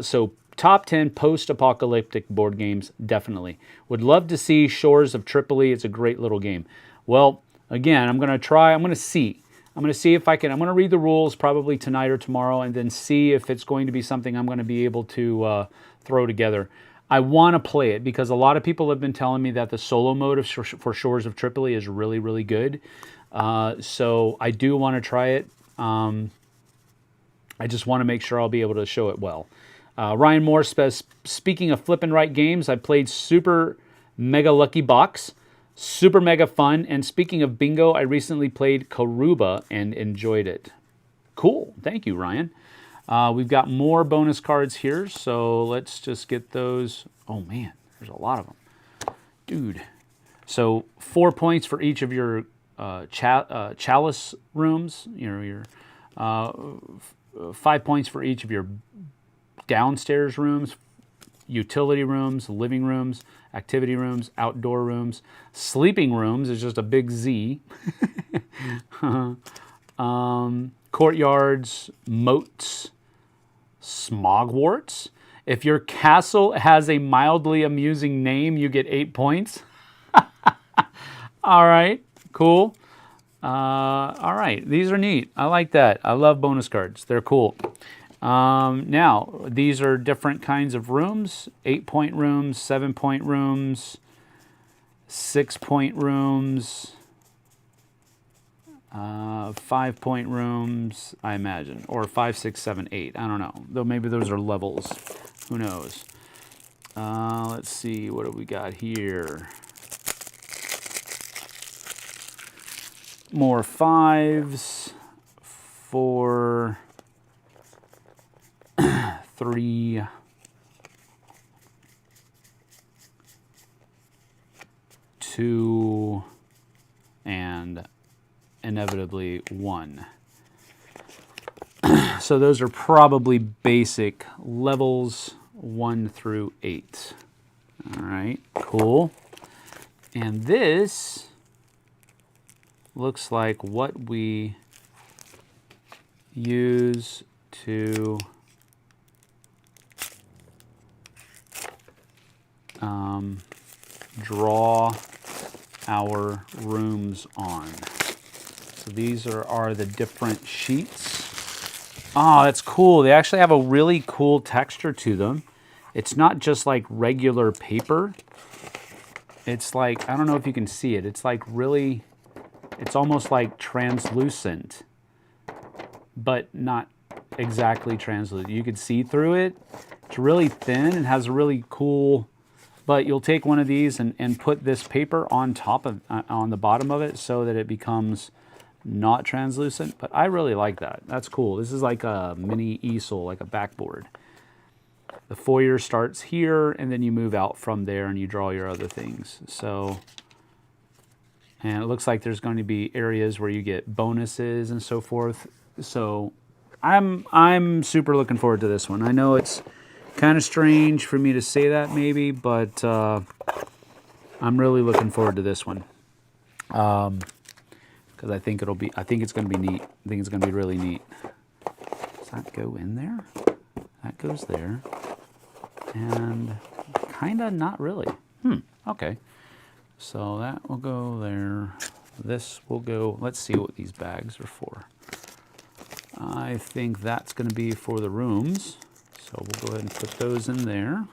So top 10 post-apocalyptic board games, definitely. Would love to see Shores of Tripoli. It's a great little game. Well, again, I'm going to see if I can. I'm going to read the rules probably tonight or tomorrow and then see if it's going to be something I'm going to be able to throw together. I want to play it because a lot of people have been telling me that the solo mode for Shores of Tripoli is really, really good. So I do want to try it. I just want to make sure I'll be able to show it well. Ryan Moore says, speaking of flip and right games, I played Super Mega Lucky Box. Super mega fun. And speaking of bingo, I recently played Karuba and enjoyed it. Cool. Thank you, Ryan. We've got more bonus cards here, so let's just get those. Oh, man, there's a lot of them. Dude. So 4 points for each of your chalice rooms. Your 5 points for each of your downstairs rooms, utility rooms, living rooms, activity rooms, outdoor rooms. Sleeping rooms is just a big Z. Courtyards, moats, smogwarts. If your castle has a mildly amusing name, you get 8 points. All right, cool. All right, these are neat. I like that. I love bonus cards. They're cool. Now, these are different kinds of rooms. 8-point rooms, 7-point rooms, 6-point rooms, 5-point rooms, I imagine. Or 5, 6, 7, 8. I don't know. Though maybe those are levels. Who knows? Let's see. What do we got here? More 5s. 4... 3, 2, and inevitably 1. So those are probably basic levels 1 through 8. All right, cool. And this looks like what we use to draw our rooms on. So these are the different sheets. Oh, that's cool. They actually have a really cool texture to them. It's not just like regular paper. It's like, I don't know if you can see it. It's like really, it's almost like translucent, but not exactly translucent. You can see through it. It's really thin and has a really cool, but you'll take one of these and put this paper on top of, on the bottom of it so that it becomes not translucent. But I really like that. That's cool. This is like a mini easel, like a backboard. The foyer starts here, and then you move out from there and you draw your other things. So, and it looks like there's going to be areas where you get bonuses and so forth. So I'm super looking forward to this one. I know it's kind of strange for me to say that maybe, but I'm really looking forward to this one. Because I think it's going to be neat. I think it's going to be really neat. Does that go in there? That goes there. And kind of not really. Okay. So that will go there. This will go, let's see what these bags are for. I think that's going to be for the rooms. So we'll go ahead and put those in there.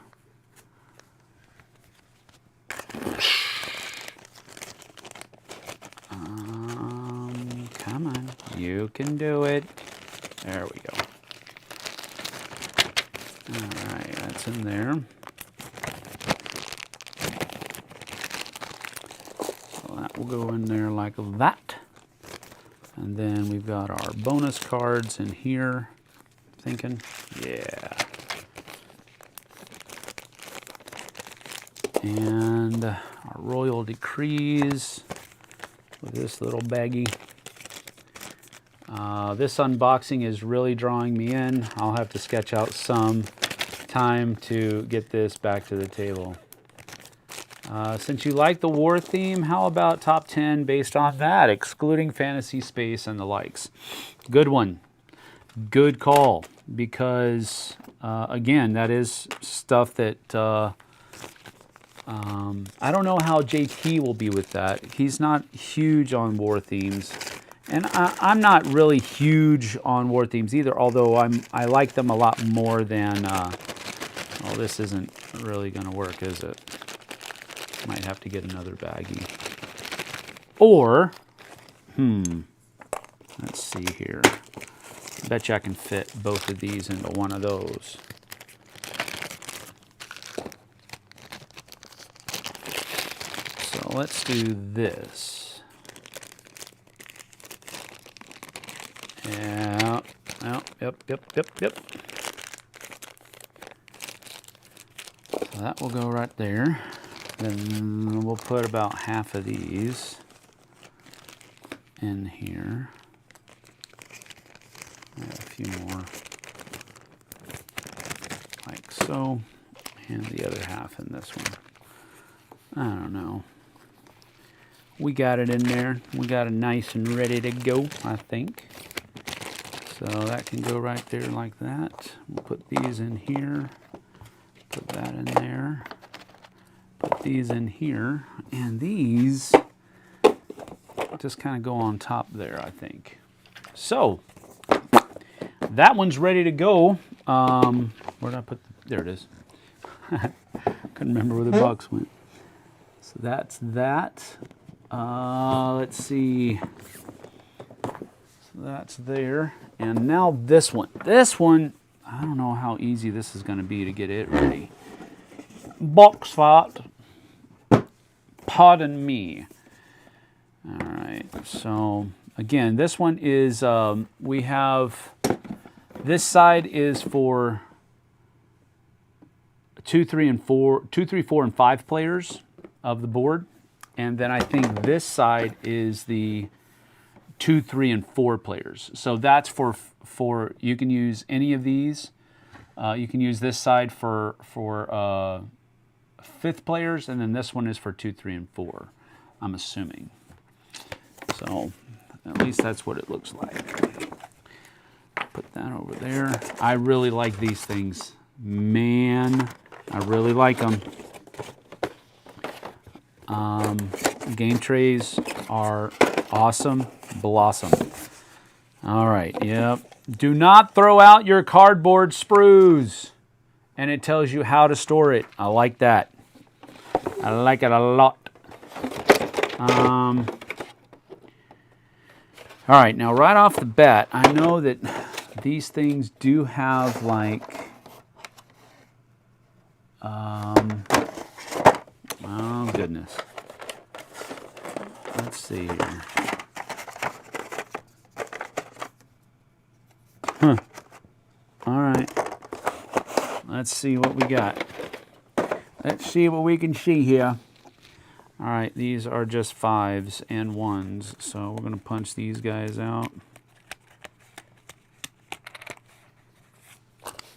Come on, you can do it. There we go. All right, that's in there. So that will go in there like that. And then we've got our bonus cards in here. Thinking, yeah. And our royal decrees with this little baggie. This unboxing is really drawing me in. I'll have to sketch out some time to get this back to the table. Since you like the war theme, how about top 10 based on that, excluding fantasy space and the likes? Good one. Good call. Because, again, that is stuff that I don't know how JT will be with that. He's not huge on war themes. And I'm not really huge on war themes either, although I like them a lot more than, well, this isn't really going to work, is it? Might have to get another baggie. Or, let's see here. Bet you I can fit both of these into one of those. So let's do this. Yeah, yep. So that will go right there. Then we'll put about half of these in here. A few more, like so, and the other half in this one. I don't know. We got it in there. We got it nice and ready to go, I think. So that can go right there like that. We'll put these in here. Put that in there. Put these in here. And these just kind of go on top there, I think. So, that one's ready to go. Where did I put there it is. Couldn't remember where the box went. So that's that. Let's see. So that's there. And now this one. This one, I don't know how easy this is going to be to get it ready. Box fart. Pardon me. All right. So, again, this one is, we have, this side is for 2, 3, 4, and 5 players of the board. And then I think this side is the 2, 3, and 4 players. So that's for you can use any of these. You can use this side for 5th players, and then this one is for 2, 3, and 4, I'm assuming. So at least that's what it looks like. Put that over there. I really like these things. Man, I really like them. Game trays are awesome. Blossom. All right, yep. Do not throw out your cardboard sprues. And it tells you how to store it. I like that. I like it a lot. All right, now right off the bat, I know that these things do have like, oh goodness. Let's see here. All right. let's see what we got. Let's see what we can see here. All right, these are just 5s and 1s, so we're going to punch these guys out.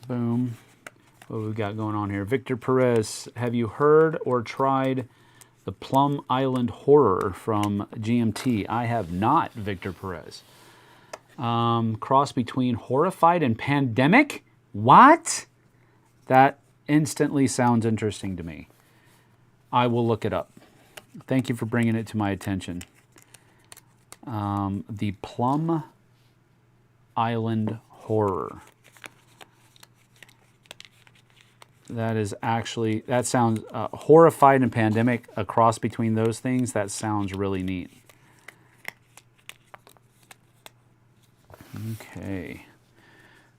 Boom. What we got going on here? Victor Perez, have you heard or tried the Plum Island Horror from GMT? I have not, Victor Perez. Cross between Horrified and Pandemic? What? That instantly sounds interesting to me. I will look it up. Thank you for bringing it to my attention. The Plum Island Horror. That is actually, that sounds, Horrified and Pandemic, a cross between those things, that sounds really neat. Okay.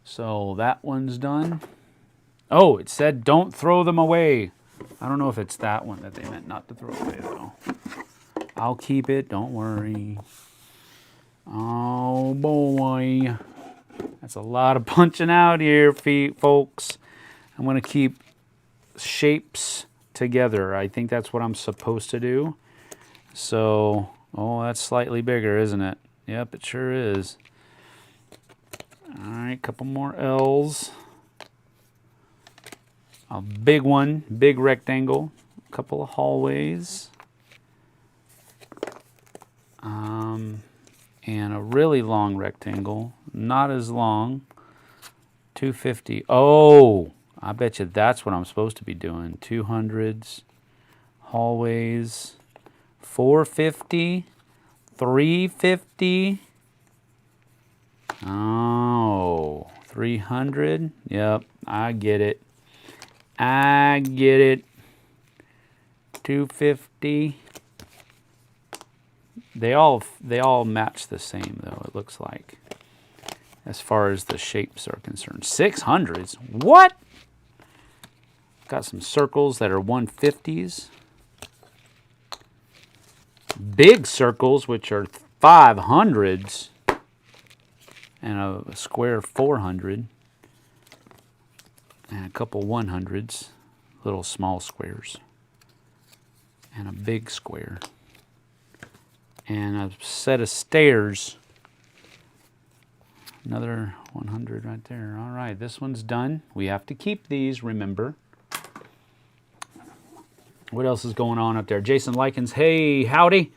So that one's done. Oh, it said don't throw them away. I don't know if it's that one that they meant not to throw away, though. I'll keep it, don't worry. Oh, boy. That's a lot of punching out here, folks. I'm going to keep shapes together. I think that's what I'm supposed to do. So, oh, that's slightly bigger, isn't it? Yep, it sure is. All right, couple more L's. A big one, big rectangle, a couple of hallways, and a really long rectangle, not as long, 250. Oh, I bet you that's what I'm supposed to be doing. 200s, hallways, 450, 350. Oh, 300. Yep, I get it. I get it. 250. They all match the same though, it looks like, as far as the shapes are concerned. 600s. What? Got some circles that are 150s. Big circles, which are 500s. And a square 400. And a couple 100s, little small squares, and a big square, and a set of stairs, another 100 right there. All right, this one's done. We have to keep these, remember. What else is going on up there? Jason Likens, hey, howdy.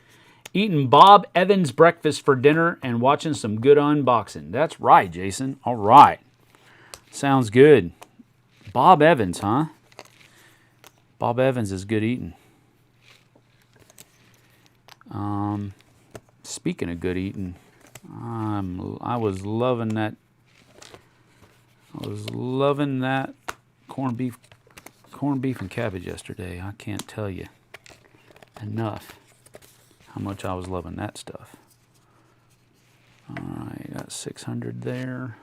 Eating Bob Evans breakfast for dinner and watching some good unboxing. That's right, Jason. All right. Sounds good. Bob Evans, huh? Bob Evans is good eating. Speaking of good eating, I was loving that. I was loving that corned beef and cabbage yesterday. I can't tell you enough how much I was loving that stuff. All right, got 600 there.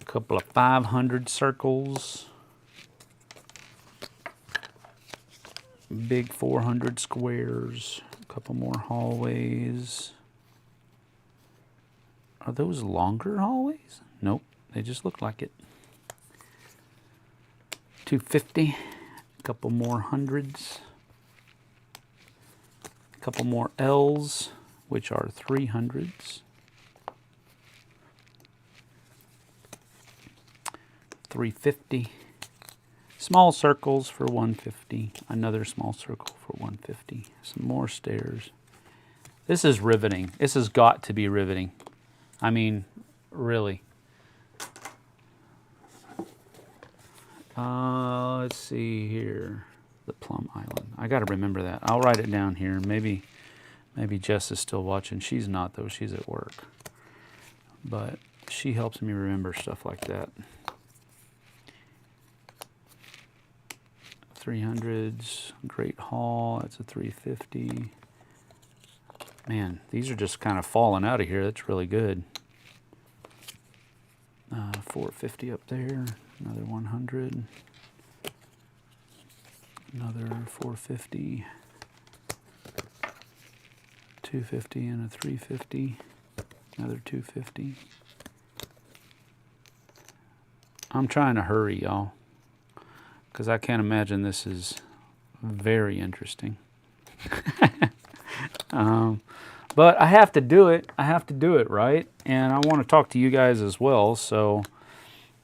Couple of 500 circles, big 400 squares, a couple more hallways. Are those longer hallways? Nope, they just look like it. 250, a couple more hundreds, a couple more L's, which are 300s. 350. Small circles for 150. Another small circle for 150. Some more stairs. This is riveting. This has got to be riveting. I mean, really. Let's see here. The Plum Island. I got to remember that. I'll write it down here. Maybe Jess is still watching. She's not, though. She's at work. But she helps me remember stuff like that. 300s, Great Hall, that's a 350. Man, these are just kind of falling out of here. That's really good. 450 up there, another 100, another 450, 250 and a 350, another 250. I'm trying to hurry, y'all, because I can't imagine this is very interesting. But I have to do it. I have to do it, right? And I want to talk to you guys as well, so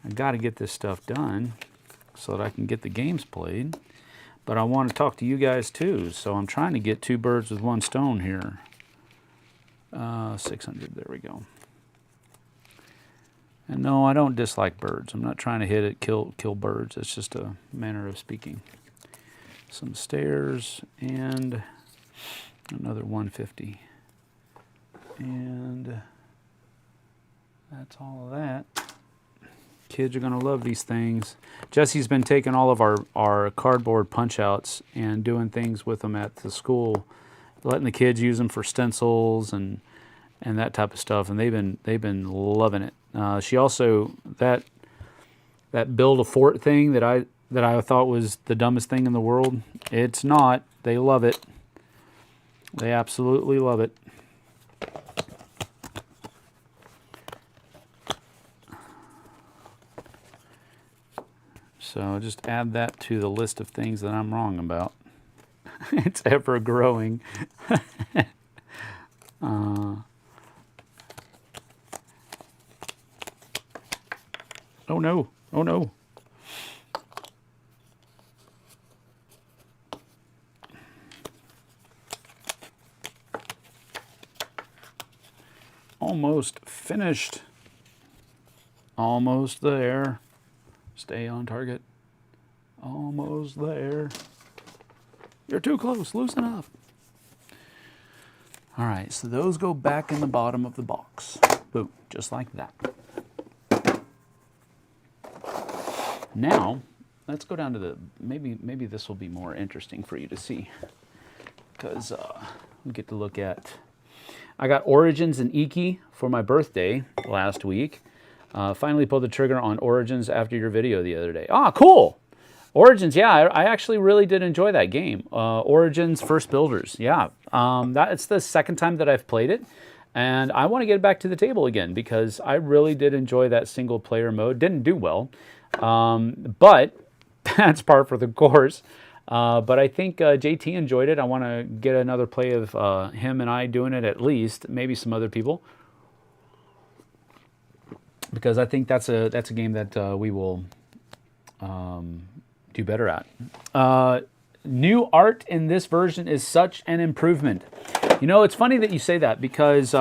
I got to get this stuff done so that I can get the games played. But I want to talk to you guys too, so I'm trying to get 2 birds with 1 stone here. 600, there we go. And no, I don't dislike birds. I'm not trying to hit it, kill birds. It's just a manner of speaking. Some stairs and another 150. And that's all of that. Kids are going to love these things. Jesse's been taking all of our cardboard punch outs and doing things with them at the school, letting the kids use them for stencils and that type of stuff, and they've been loving it. She also that build a fort thing that I thought was the dumbest thing in the world. It's not. They love it. They absolutely love it. So just add that to the list of things that I'm wrong about. It's ever growing. Oh no, oh no. Almost finished. Almost there. Stay on target. Almost there. You're too close. Loosen up. All right, so those go back in the bottom of the box. Boom, just like that. Now, let's go down to the, maybe this will be more interesting for you to see, because we get to look at, I got Origins and Iki for my birthday last week. Finally pulled the trigger on Origins after your video the other day. Ah, cool! Origins, yeah, I actually really did enjoy that game. Origins First Builders, yeah. That's the second time that I've played it, and I want to get back to the table again because I really did enjoy that single player mode. Didn't do well, but that's par for the course. But I think JT enjoyed it. I want to get another play of him and I doing it at least, maybe some other people, because I think that's a game that we will do better at. New art in this version is such an improvement. You know, it's funny that you say that because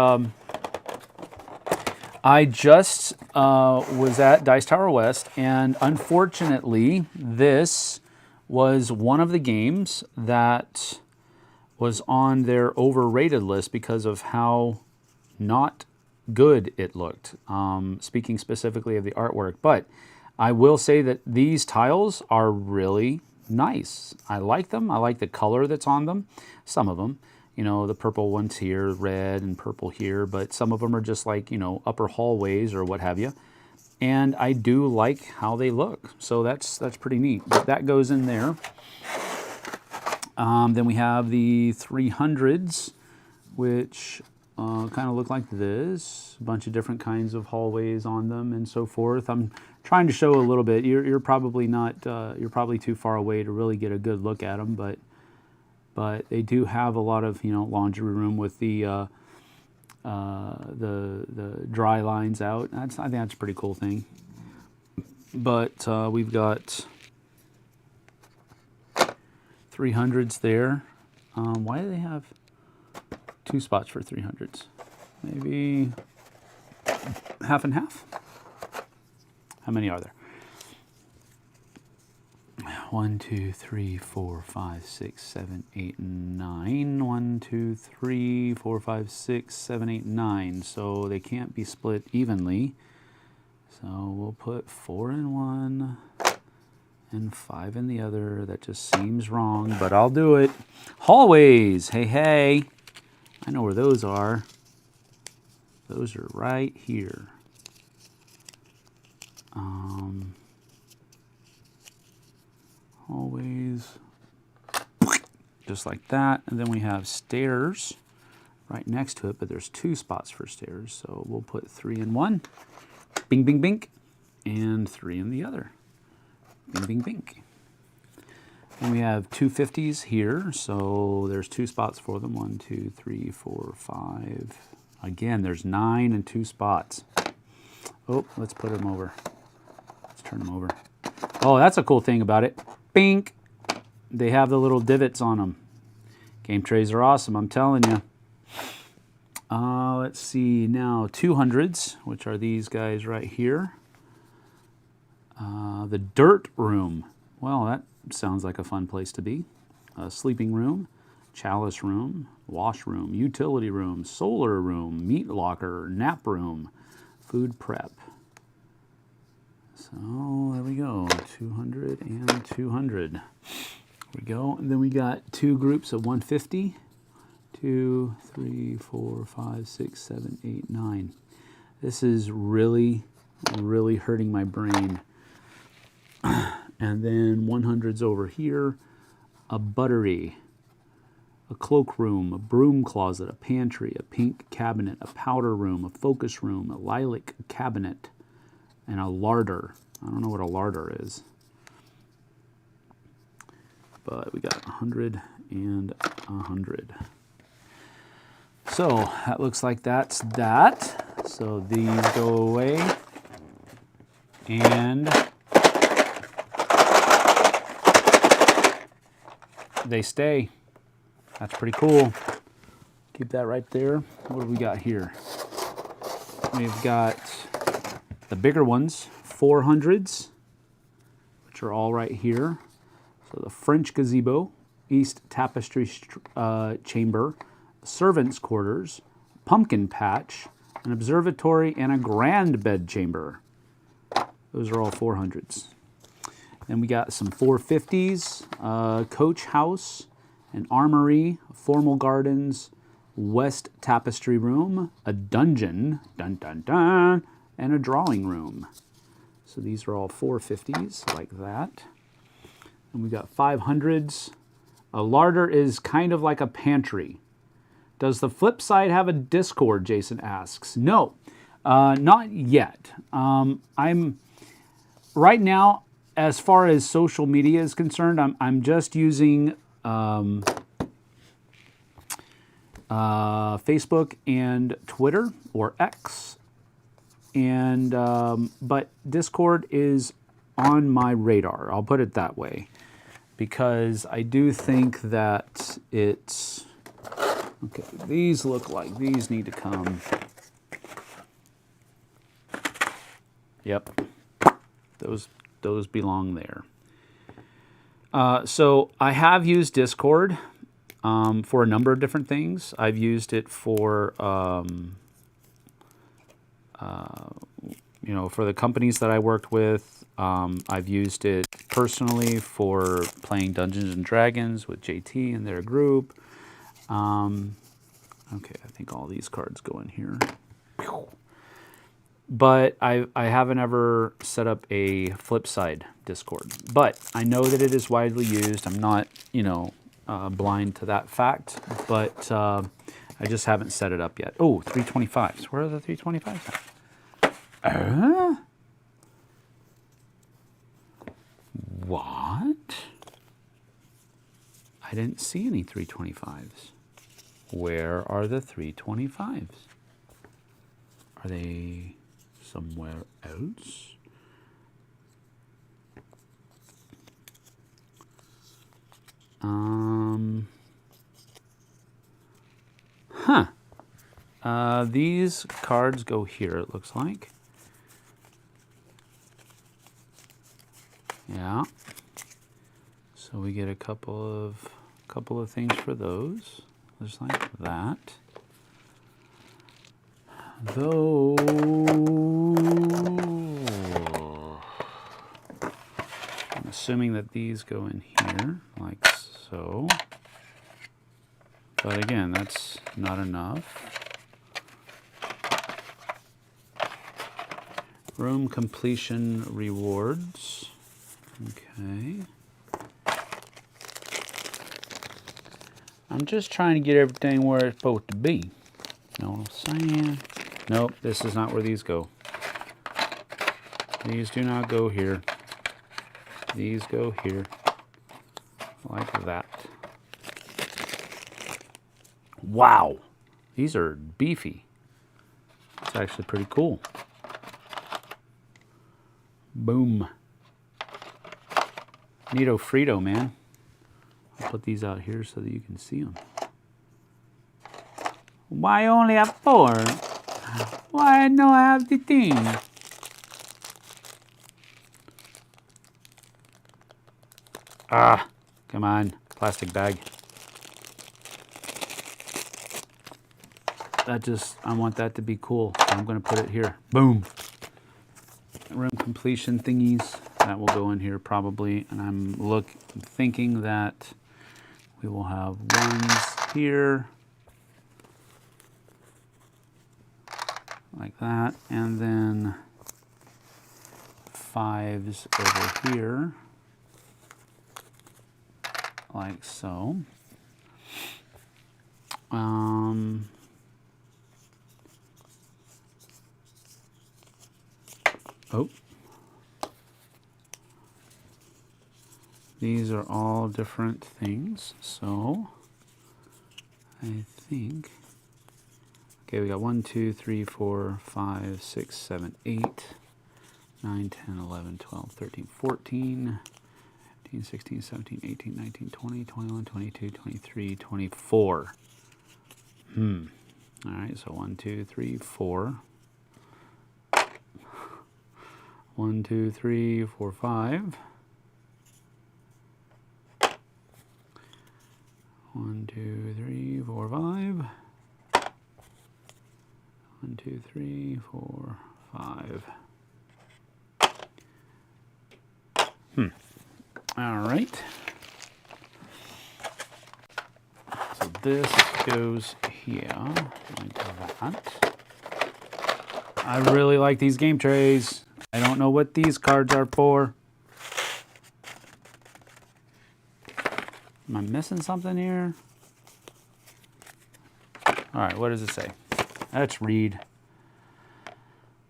I just was at Dice Tower West, and unfortunately, this was one of the games that was on their overrated list because of how not good it looked, speaking specifically of the artwork. But I will say that these tiles are really nice. I like them. I like the color that's on them. Some of them, you know, the purple ones here, red and purple here, but some of them are just like, you know, upper hallways or what have you. And I do like how they look. So that's pretty neat. But that goes in there. Then we have the 300s, which kind of look like this. A bunch of different kinds of hallways on them and so forth. I'm trying to show a little bit. You're probably not, you're probably too far away to really get a good look at them, but they do have a lot of, you know, laundry room with the dry lines out. I think that's a pretty cool thing. But we've got 300s there. Why do they have 2 spots for 300s? Maybe half and half? How many are there? 1, 2, 3, 4, 5, 6, 7, 8, 9. 1, 2, 3, 4, 5, 6, 7, 8, 9. So they can't be split evenly. So we'll put 4 in one and 5 in the other. That just seems wrong, but I'll do it. Hallways. Hey, hey. I know where those are. Those are right here. Hallways, just like that. And then we have stairs right next to it, but there's 2 spots for stairs. So we'll put 3 in one. Bing, bing, bing. and 3 in the other. Bing, bing, bing. And we have 250s here, so there's 2 spots for them. 1, 2, 3, 4, 5. Again, there's 9 and 2 spots. Oh, let's put them over. Let's turn them over. Oh, that's a cool thing about it. Bink! They have the little divots on them. Game trays are awesome, I'm telling you. Let's see now, 200s, which are these guys right here. The dirt room. Well, that sounds like a fun place to be. Sleeping room, chalice room, wash room, utility room, solar room, meat locker, nap room, food prep. So there we go, 200 and 200. There we go, and then we got 2 groups of 150. 2, 3, 4, 5, 6, 7, 8, 9. This is really, really hurting my brain. And then 100s over here, a buttery, a cloakroom, a broom closet, a pantry, a pink cabinet, a powder room, a focus room, a lilac cabinet, and a larder. I don't know what a larder is. But we got 100 and 100. So that looks like that's that. So these go away. And they stay. That's pretty cool. Keep that right there. What do we got here? We've got the bigger ones, 400s, which are all right here. So the French gazebo, East Tapestry Chamber, servants' quarters, pumpkin patch, an observatory, and a grand bed chamber. Those are all 400s. Then we got some 450s, coach house, an armory, formal gardens, west tapestry room, a dungeon, dun dun dun, and a drawing room. So these are all 450s like that. And we got 500s. A larder is kind of like a pantry. Does the Flipside have a Discord, Jason asks? No, not yet. I'm right now, as far as social media is concerned, I'm just using Facebook and Twitter, or X, and but Discord is on my radar. I'll put it that way, because I do think that it's okay. These look like these need to come. Yep, those belong there. So I have used Discord for a number of different things. I've used it for for the companies that I worked with. I've used it personally for playing Dungeons and Dragons with JT and their group. Okay, I think all these cards go in here. But I haven't ever set up a Flipside Discord. But I know that it is widely used. I'm not, blind to that fact. But I just haven't set it up yet. Oh, 325s. Where are the 325s? What? I didn't see any 325s. Where are the 325s? Are they somewhere else? These cards go here, it looks like. Yeah. So we get a couple of things for those, just like that. Though I'm assuming that these go in here, like so. But again, that's not enough. Room completion rewards. Okay. I'm just trying to get everything where it's supposed to be. Know what I'm saying? Nope, this is not where these go. These do not go here. These go here. Like that. Wow. These are beefy. It's actually pretty cool. Boom. Neato Frito, man. I'll put these out here so that you can see them. Why only have 4? Why no have the thing? Ah, come on. Plastic bag. I want that to be cool. I'm going to put it here. Boom. Rim completion thingies. That will go in here probably. And I'm thinking that we will have ones here. Like that. And then 5s over here. Like so. Oh. These are all different things, so I think, okay, we got 1, 2, 3, 4, 5, 6, 7, 8, 9, 10, 11, 12, 13, 14, 15, 16, 17, 18, 19, 20, 21, 22, 23, 24. All right, so 1, 2, 3, 4. 1, 2, 3, 4, 5. 1, 2, 3, 4, 5. 1, 2, 3, 4, 5. All right. So this goes here like that. I really like these game trays. I don't know what these cards are for. Am I missing something here? All right, what does it say? Let's read.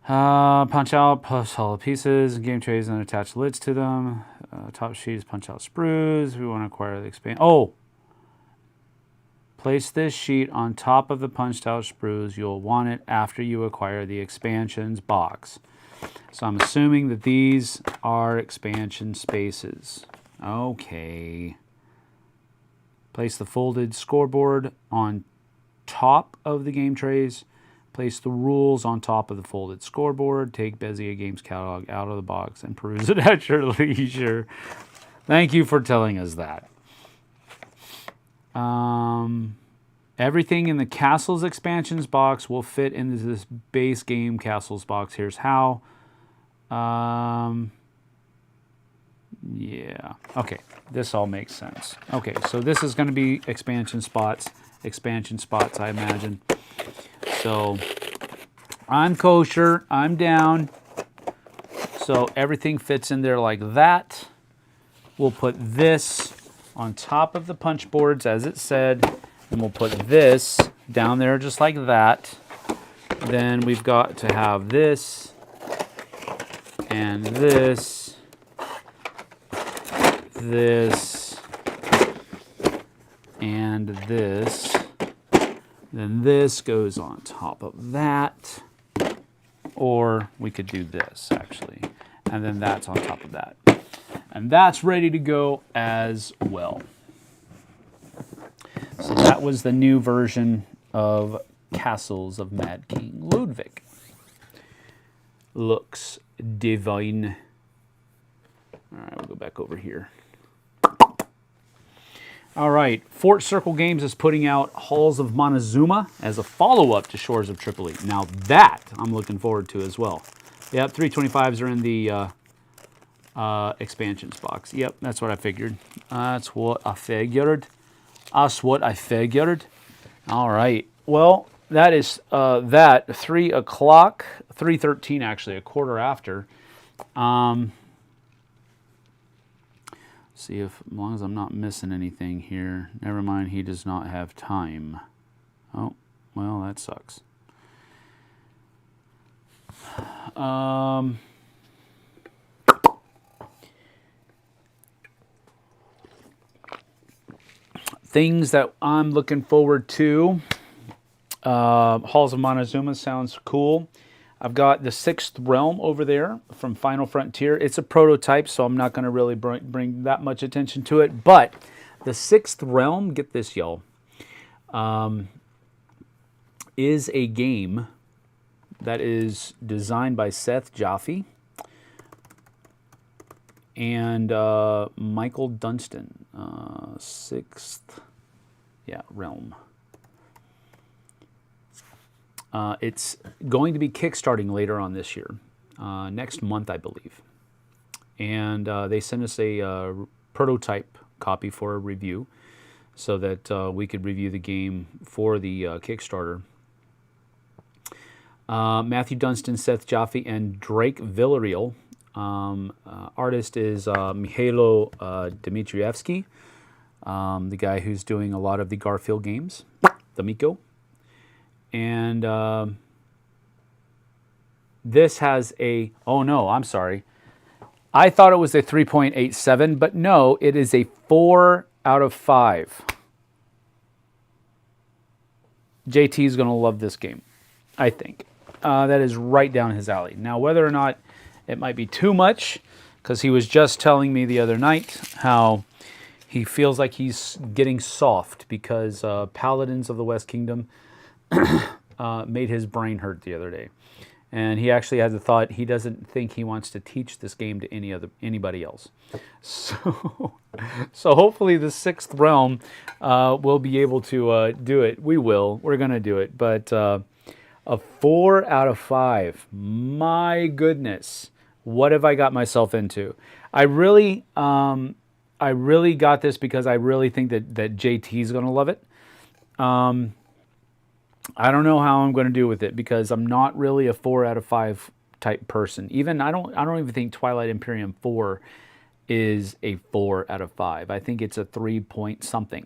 Punch out, push all the pieces, game trays, and attach lids to them. Top sheet is punch out sprues. We want to acquire the expand. Oh! Place this sheet on top of the punched out sprues. You'll want it after you acquire the expansions box. So I'm assuming that these are expansion spaces. Okay. Place the folded scoreboard on top of the game trays. Place the rules on top of the folded scoreboard. Take Bezier Games catalog out of the box and peruse it at your leisure. Thank you for telling us that. Everything in the Castles expansions box will fit into this base game Castles box. Here's how. Yeah. Okay. This all makes sense. Okay. So this is going to be expansion spots. I imagine. So I'm kosher. I'm down. So everything fits in there like that. We'll put this on top of the punch boards as it said. And we'll put this down there just like that. Then we've got to have this and this, this, and this. Then this goes on top of that. Or we could do this actually. And then that's on top of that. And that's ready to go as well. So that was the new version of Castles of Mad King Ludwig. Looks divine. All right, we'll go back over here. All right, Fort Circle Games is putting out Halls of Montezuma as a follow-up to Shores of Tripoli. Now that I'm looking forward to as well. Yep, 325s are in the expansions box. Yep, that's what I figured. That's what I figured. All right. Well, that is that. 3 o'clock, 3:13 actually, a quarter after. See if, as long as I'm not missing anything here. Never mind, he does not have time. Oh, well, that sucks. things that I'm looking forward to. Halls of Montezuma sounds cool. I've got the Sixth Realm over there from Final Frontier. It's a prototype, so I'm not going to really bring that much attention to it. But the Sixth Realm, get this, y'all, is a game that is designed by Seth Jaffe and Michael Dunstan. Sixth, Realm. It's going to be kickstarting later on this year, next month, I believe. And they sent us a prototype copy for a review so that we could review the game for the Kickstarter. Matthew Dunstan, Seth Jaffe, and Drake Villarreal. Artist is Mihailo Dmitrievsky, the guy who's doing a lot of the Garfield games, the Miko. And this has a, oh no, I'm sorry. I thought it was a 3.87, but no, it is a 4 out of 5. JT is going to love this game, I think. That is right down his alley. Now, whether or not it might be too much, because he was just telling me the other night how he feels like he's getting soft because Paladins of the West Kingdom made his brain hurt the other day. And he actually has a thought he doesn't think he wants to teach this game to anybody else. So hopefully the Sixth Realm will be able to do it. We will. We're going to do it. But a 4 out of 5. My goodness. What have I got myself into? I really got this because I really think that JT is going to love it. I don't know how I'm going to do with it because I'm not really a 4 out of 5 type person. Even I don't even think Twilight Imperium 4 is a 4 out of 5. I think it's a 3 point something.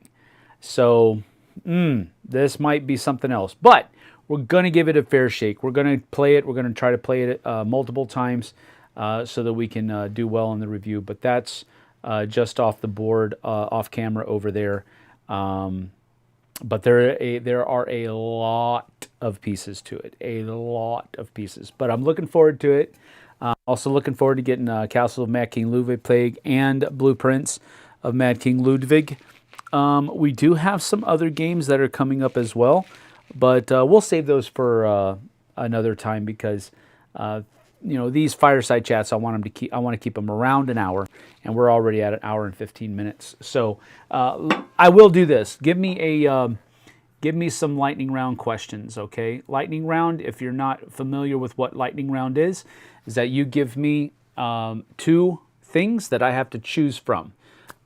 So this might be something else. But we're going to give it a fair shake. We're going to play it. We're going to try to play it multiple times so that we can do well in the review. But that's just off the board, off camera over there. But there are a lot of pieces to it. A lot of pieces. But I'm looking forward to it. Also looking forward to getting Castle of Mad King Ludwig Plague and Blueprints of Mad King Ludwig. We do have some other games that are coming up as well. But we'll save those for another time because these fireside chats I want to keep them around an hour, and we're already at an hour and 15 minutes. So I will do this. Give me some lightning round questions, okay? Lightning round. If you're not familiar with what lightning round is that you give me 2 things that I have to choose from.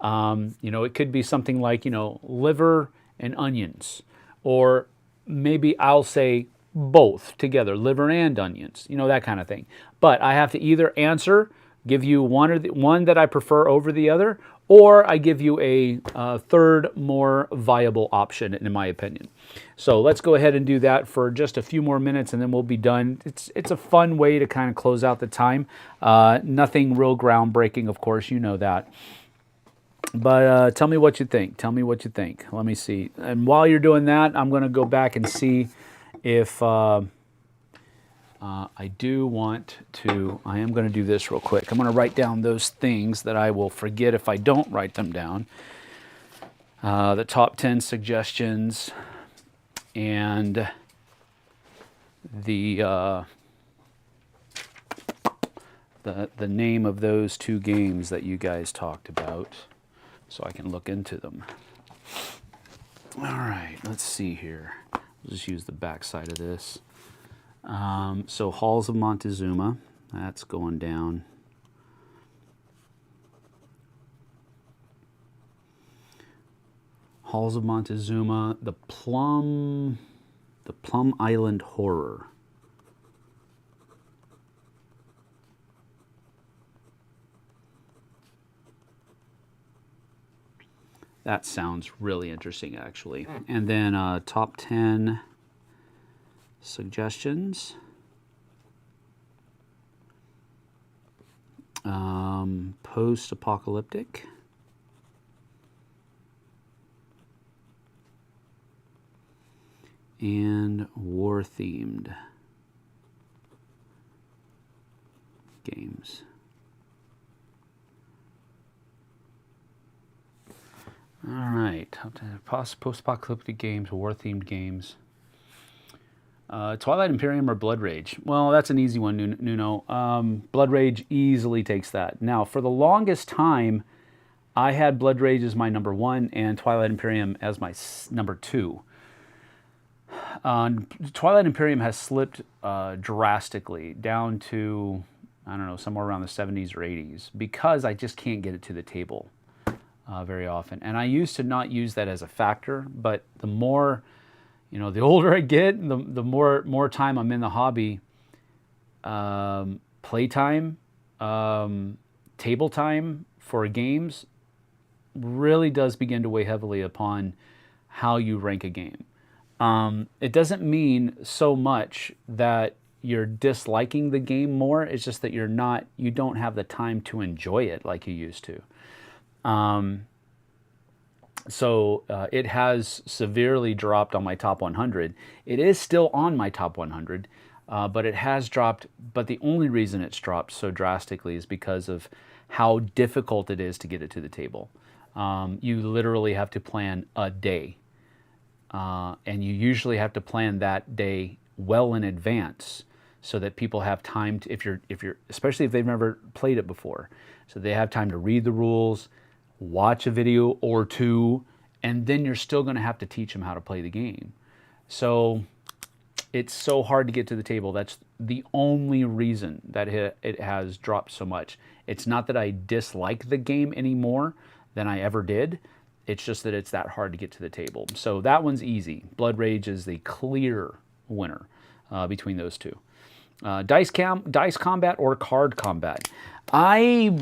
It could be something like liver and onions, or maybe I'll say both together, liver and onions, that kind of thing. But I have to either give you one that I prefer over the other, or I give you a third more viable option, in my opinion. So let's go ahead and do that for just a few more minutes, and then we'll be done. It's a fun way to kind of close out the time. Nothing real groundbreaking, of course, you know that. But tell me what you think. Tell me what you think. Let me see. And while you're doing that, I'm going to go back and see if I do want to. I am going to do this real quick. I'm going to write down those things that I will forget if I don't write them down. The top 10 suggestions and the name of those 2 games that you guys talked about, so I can look into them. All right, let's see here. I'll just use the back side of this. So Halls of Montezuma, that's going down. Halls of Montezuma, the Plum Island Horror. That sounds really interesting, actually. And then top 10 suggestions. Post-apocalyptic. and war-themed games. All right, post-apocalyptic games, war-themed games. Twilight Imperium or Blood Rage? Well, that's an easy one, Nuno. Blood Rage easily takes that. Now, for the longest time, I had Blood Rage as my number 1 and Twilight Imperium as my number 2. Twilight Imperium has slipped drastically down to, I don't know, somewhere around the 70s or 80s because I just can't get it to the table very often. And I used to not use that as a factor, but the more, the older I get, the more time I'm in the hobby, playtime, table time for games really does begin to weigh heavily upon how you rank a game. It doesn't mean so much that you're disliking the game more. It's just that you don't have the time to enjoy it like you used to. So it has severely dropped on my top 100. It is still on my top 100, but it has dropped. But the only reason it's dropped so drastically is because of how difficult it is to get it to the table. You literally have to plan a day. And you usually have to plan that day well in advance so that people have time to, if you're, especially if they've never played it before, so they have time to read the rules, watch a video or two, and then you're still going to have to teach them how to play the game. So it's so hard to get to the table. That's the only reason that it has dropped so much. It's not that I dislike the game any more than I ever did. It's just that it's that hard to get to the table. So that one's easy. Blood Rage is the clear winner between those two. Dice combat or card combat? I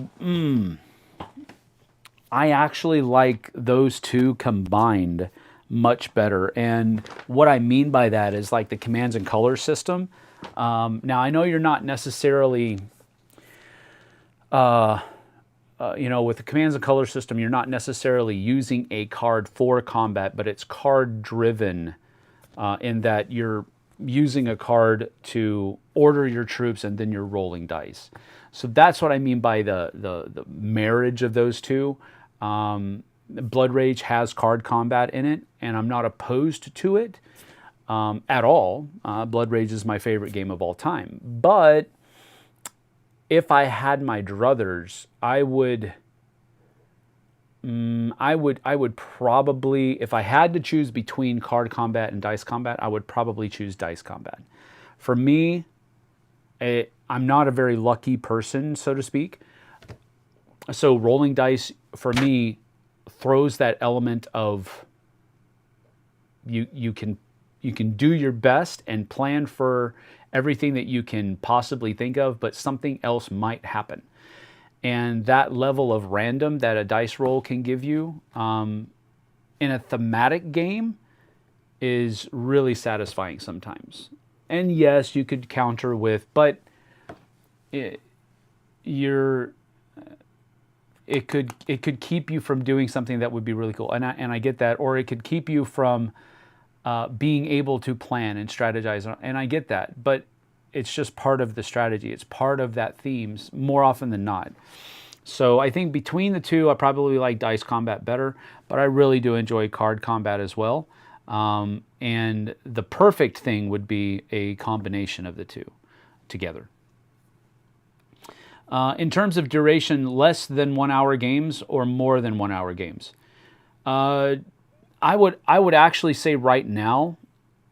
actually like those two combined much better. And what I mean by that is like the commands and colors system. Now, I know you're not necessarily... with the commands and color system, you're not necessarily using a card for combat, but it's card driven in that you're using a card to order your troops and then you're rolling dice. So that's what I mean by the marriage of those two. Blood Rage has card combat in it, and I'm not opposed to it at all. Blood Rage is my favorite game of all time. But if I had my druthers, I would probably, if I had to choose between card combat and dice combat, I would probably choose dice combat. For me, I'm not a very lucky person, so to speak. So rolling dice, for me, throws that element of you can do your best and plan for everything that you can possibly think of, but something else might happen. And that level of random that a dice roll can give you in a thematic game is really satisfying sometimes. And yes, you could counter with, but it could keep you from doing something that would be really cool. And I get that. Or it could keep you from being able to plan and strategize. And I get that. But it's just part of the strategy. It's part of that theme more often than not. So I think between the two, I probably like dice combat better. But I really do enjoy card combat as well. And the perfect thing would be a combination of the two together. In terms of duration, less than 1 hour games or more than 1 hour games? I would actually say right now,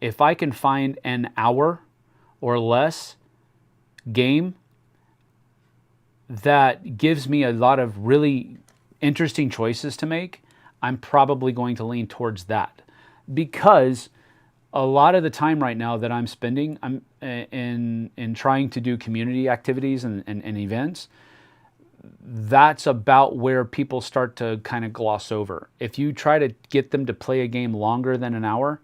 if I can find an hour or less game that gives me a lot of really interesting choices to make, I'm probably going to lean towards that. Because a lot of the time right now that I'm spending in trying to do community activities and events, that's about where people start to kind of gloss over. If you try to get them to play a game longer than an hour,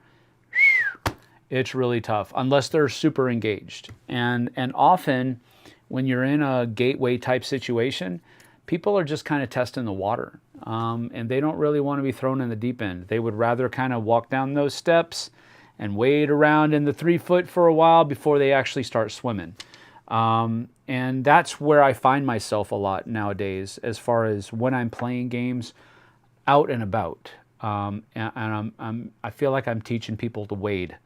it's really tough, unless they're super engaged. And often, when you're in a gateway type situation, people are just kind of testing the water. And they don't really want to be thrown in the deep end. They would rather kind of walk down those steps and wade around in the 3-foot for a while before they actually start swimming. And that's where I find myself a lot nowadays as far as when I'm playing games out and about. And I feel like I'm teaching people to wade.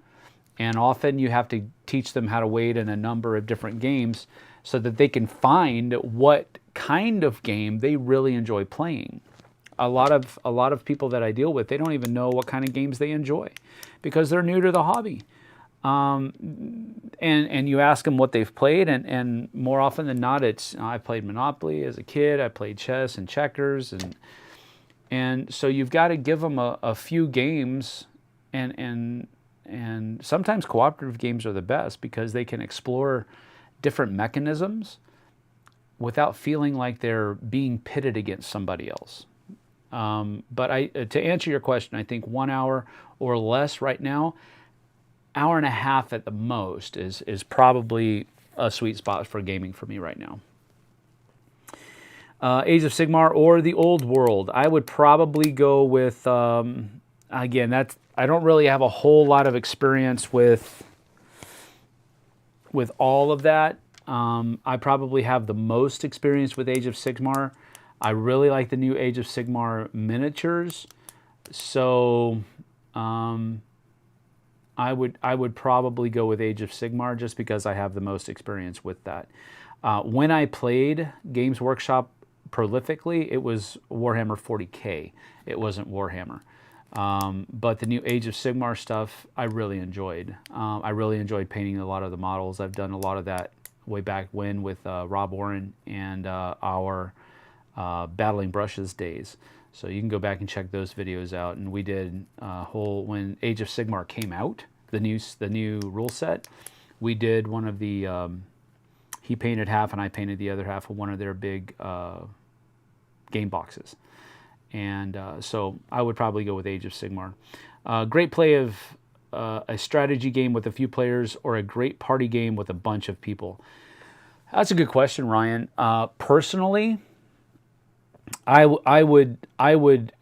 And often you have to teach them how to wade in a number of different games so that they can find what kind of game they really enjoy playing. A lot of people that I deal with, they don't even know what kind of games they enjoy because they're new to the hobby. And you ask them what they've played, and more often than not, it's I played Monopoly as a kid, I played chess and checkers, and so you've got to give them a few games, and sometimes cooperative games are the best because they can explore different mechanisms without feeling like they're being pitted against somebody else. But to answer your question, I think 1 hour or less right now, hour and a half at the most is probably a sweet spot for gaming for me right now. Age of Sigmar or the Old World. I would probably go with, again, I don't really have a whole lot of experience with all of that. I probably have the most experience with Age of Sigmar. I really like the new Age of Sigmar miniatures. So I would probably go with Age of Sigmar just because I have the most experience with that. When I played Games Workshop prolifically, it was Warhammer 40K. It wasn't Warhammer. But the new Age of Sigmar stuff, I really enjoyed. I really enjoyed painting a lot of the models. I've done a lot of that way back when with Rob Warren and our Battling Brushes days. So you can go back and check those videos out. And we did when Age of Sigmar came out, the new rule set, we did one of the, he painted half and I painted the other half of one of their big game boxes. And so I would probably go with Age of Sigmar. Great play of a strategy game with a few players or a great party game with a bunch of people. That's a good question, Ryan. Personally, I would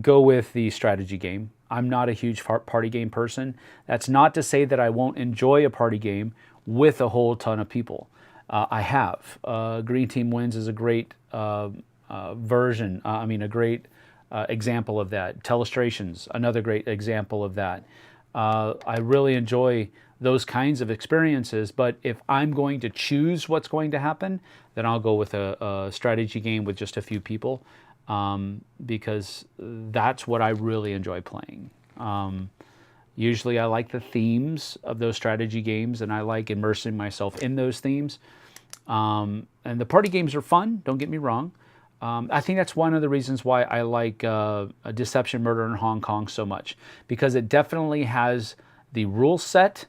go with the strategy game. I'm not a huge party game person. That's not to say that I won't enjoy a party game with a whole ton of people. I have. Green Team Wins is a great version. A great example of that. Telestrations, another great example of that. I really enjoy those kinds of experiences, but if I'm going to choose what's going to happen, then I'll go with a strategy game with just a few people, because that's what I really enjoy playing. Usually I like the themes of those strategy games, and I like immersing myself in those themes. And the party games are fun, don't get me wrong. I think that's one of the reasons why I like Deception, Murder in Hong Kong so much, because it definitely has the rule set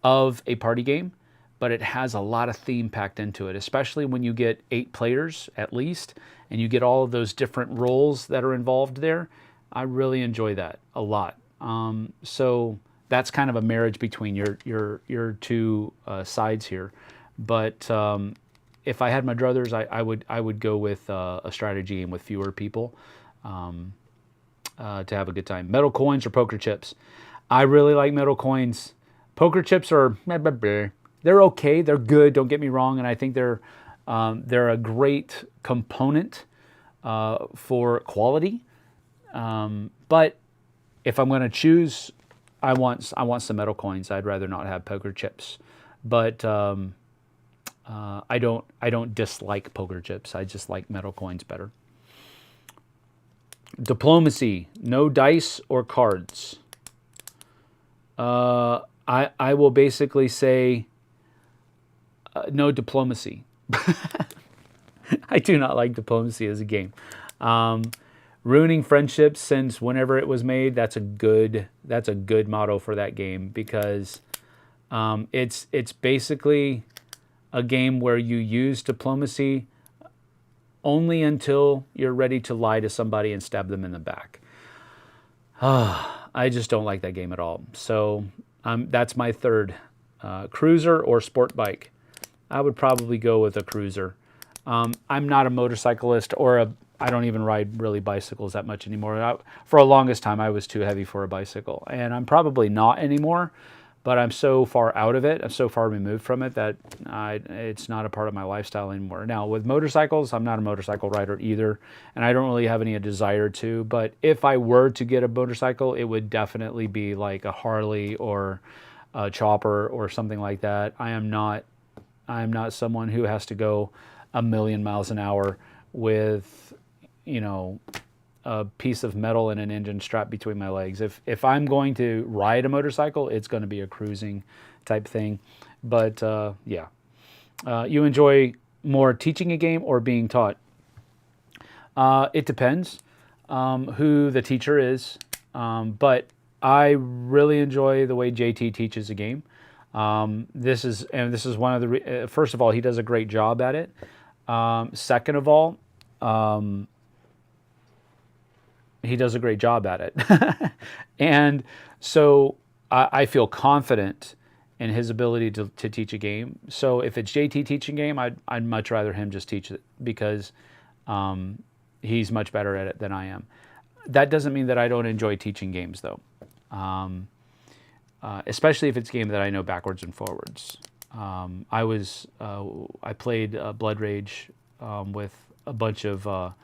of a party game, but it has a lot of theme packed into it, especially when you get 8 players at least, and you get all of those different roles that are involved there. I really enjoy that a lot. So that's kind of a marriage between your two sides here. But if I had my druthers, I would go with a strategy game with fewer people to have a good time. Metal coins or poker chips? I really like metal coins. Poker chips are they're okay, they're good. Don't get me wrong, and I think they're a great component for quality. But if I'm going to choose, I want some metal coins. I'd rather not have poker chips. But I don't dislike poker chips. I just like metal coins better. Diplomacy, no dice or cards. I will basically say no diplomacy. I do not like diplomacy as a game. Ruining friendships since whenever it was made, that's a good motto for that game, because it's basically a game where you use diplomacy only until you're ready to lie to somebody and stab them in the back. I just don't like that game at all. So that's my third. Cruiser or sport bike? I would probably go with a cruiser. I'm not a motorcyclist or I don't even ride really bicycles that much anymore. For a longest time, I was too heavy for a bicycle, and I'm probably not anymore. But I'm so far out of it, I'm so far removed from it that it's not a part of my lifestyle anymore. Now, with motorcycles, I'm not a motorcycle rider either, and I don't really have any desire to. But if I were to get a motorcycle, it would definitely be like a Harley or a Chopper or something like that. I am not someone who has to go a million miles an hour with, a piece of metal and an engine strapped between my legs. If I'm going to ride a motorcycle, it's going to be a cruising type thing. But yeah, you enjoy more teaching a game or being taught? It depends who the teacher is, but I really enjoy the way JT teaches a game. This is one of the first of all, he does a great job at it. Second of all, he does a great job at it. And so I feel confident in his ability to teach a game. So if it's JT teaching a game, I'd much rather him just teach it because he's much better at it than I am. That doesn't mean that I don't enjoy teaching games, though, especially if it's a game that I know backwards and forwards. I played Blood Rage with a bunch of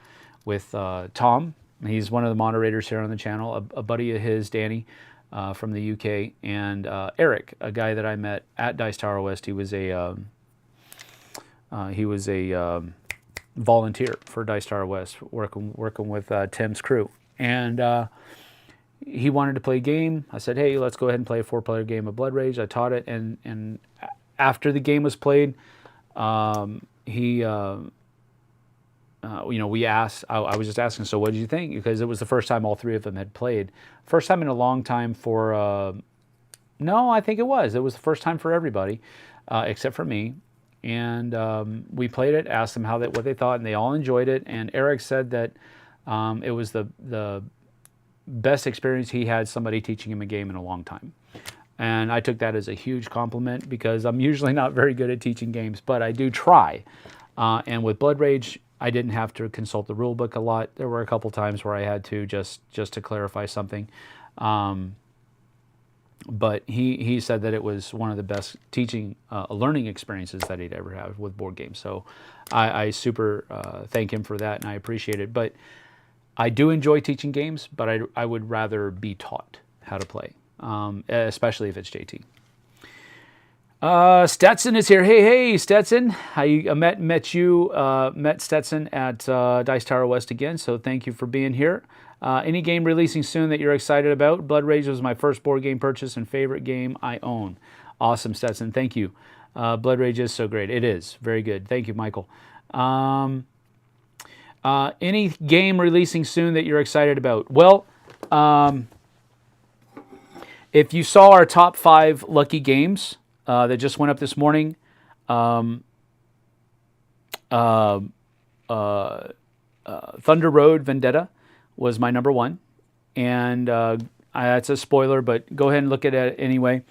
with Tom. He's one of the moderators here on the channel, a buddy of his, Danny, from the UK, and Eric, a guy that I met at Dice Tower West. He was a volunteer for Dice Tower West, working with Tim's crew, and he wanted to play a game. I said, "Hey, let's go ahead and play a 4-player game of Blood Rage." I taught it, and after the game was played, he. We asked, I was just asking, so what did you think? Because it was the first time all three of them had played. First time in a long time for, no, I think it was. It was the first time for everybody, except for me. And we played it, asked them what they thought, and they all enjoyed it. And Eric said that it was the best experience he had somebody teaching him a game in a long time. And I took that as a huge compliment because I'm usually not very good at teaching games, but I do try. And with Blood Rage, I didn't have to consult the rule book a lot. There were a couple times where I had to just to clarify something. But he said that it was one of the best teaching, learning experiences that he'd ever had with board games. So I super thank him for that, and I appreciate it. But I do enjoy teaching games, but I would rather be taught how to play, especially if it's JT. Stetson is here. Hey, Stetson. I met Stetson at Dice Tower West again, so thank you for being here. Any game releasing soon that you're excited about? Blood Rage was my first board game purchase and favorite game I own. Awesome, Stetson. Thank you. Blood Rage is so great. It is. Very good. Thank you, Michael. Any game releasing soon that you're excited about? Well, if you saw our top 5 lucky games that just went up this morning, Thunder Road Vendetta was my number 1. And that's a spoiler, but go ahead and look at it anyway.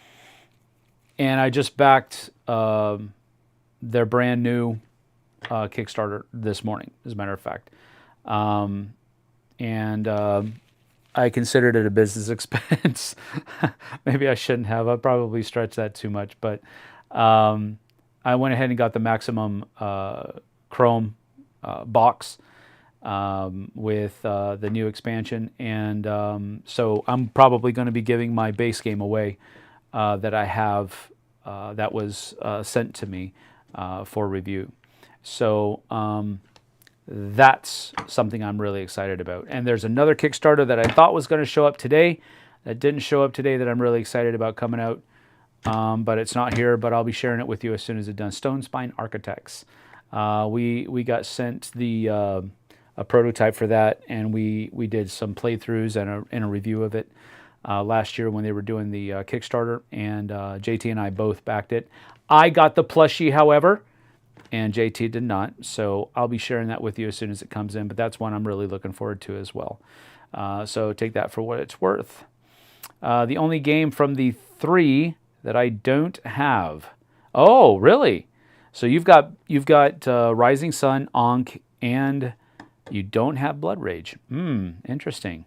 And I just backed their brand new Kickstarter this morning, as a matter of fact. I considered it a business expense. Maybe I shouldn't have. I probably stretched that too much. But I went ahead and got the Maximum Chrome box with the new expansion. And so I'm probably going to be giving my base game away that I have that was sent to me for review. So that's something I'm really excited about. And there's another Kickstarter that I thought was going to show up today that didn't show up today that I'm really excited about coming out. But it's not here, but I'll be sharing it with you as soon as it's done. Stone Spine Architects. We got sent a prototype for that, and we did some playthroughs and a review of it last year when they were doing the Kickstarter, and JT and I both backed it. I got the plushie, however, and JT did not, so I'll be sharing that with you as soon as it comes in, but that's one I'm really looking forward to as well. So take that for what it's worth. The only game from the 3 that I don't have. Oh, really? So you've got Rising Sun, Ankh, and You don't have Blood Rage. Interesting.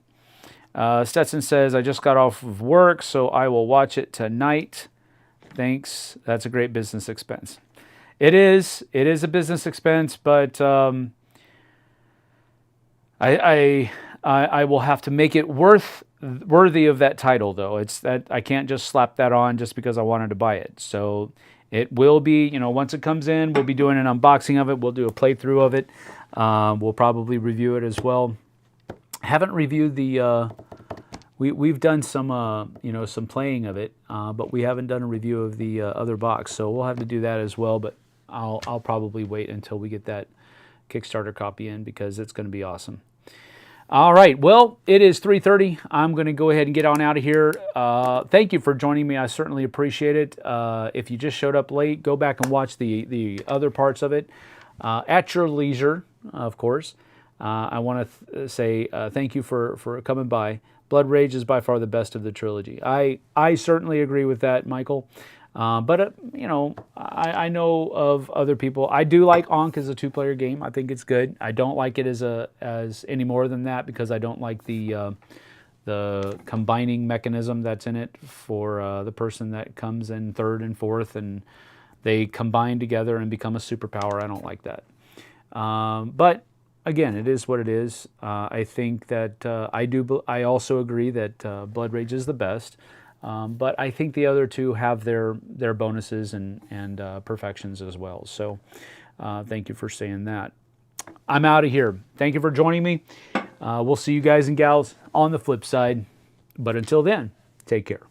Stetson says, I just got off of work, so I will watch it tonight. Thanks. That's a great business expense. It is. It is a business expense, but I will have to make it worthy of that title, though. It's that I can't just slap that on just because I wanted to buy it. So it will be, once it comes in, we'll be doing an unboxing of it. We'll do a playthrough of it. We'll probably review it as well. Haven't reviewed the. We've done some some playing of it, but we haven't done a review of the other box. So we'll have to do that as well. But I'll probably wait until we get that Kickstarter copy in because it's going to be awesome. All right, well, it is 3:30. I'm going to go ahead and get on out of here. Thank you for joining me. I certainly appreciate it. If you just showed up late, go back and watch the other parts of it at your leisure, of course. I want to say thank you for coming by. Blood Rage is by far the best of the trilogy. I certainly agree with that, Michael. But I know of other people. I do like Ankh as a two-player game. I think it's good. I don't like it as any more than that because I don't like the combining mechanism that's in it for the person that comes in third and fourth and they combine together and become a superpower. I don't like that. But again, it is what it is. I think that I also agree that Blood Rage is the best. But I think the other two have their bonuses and perfections as well. So thank you for saying that. I'm out of here. Thank you for joining me. We'll see you guys and gals on the flip side. But until then, take care.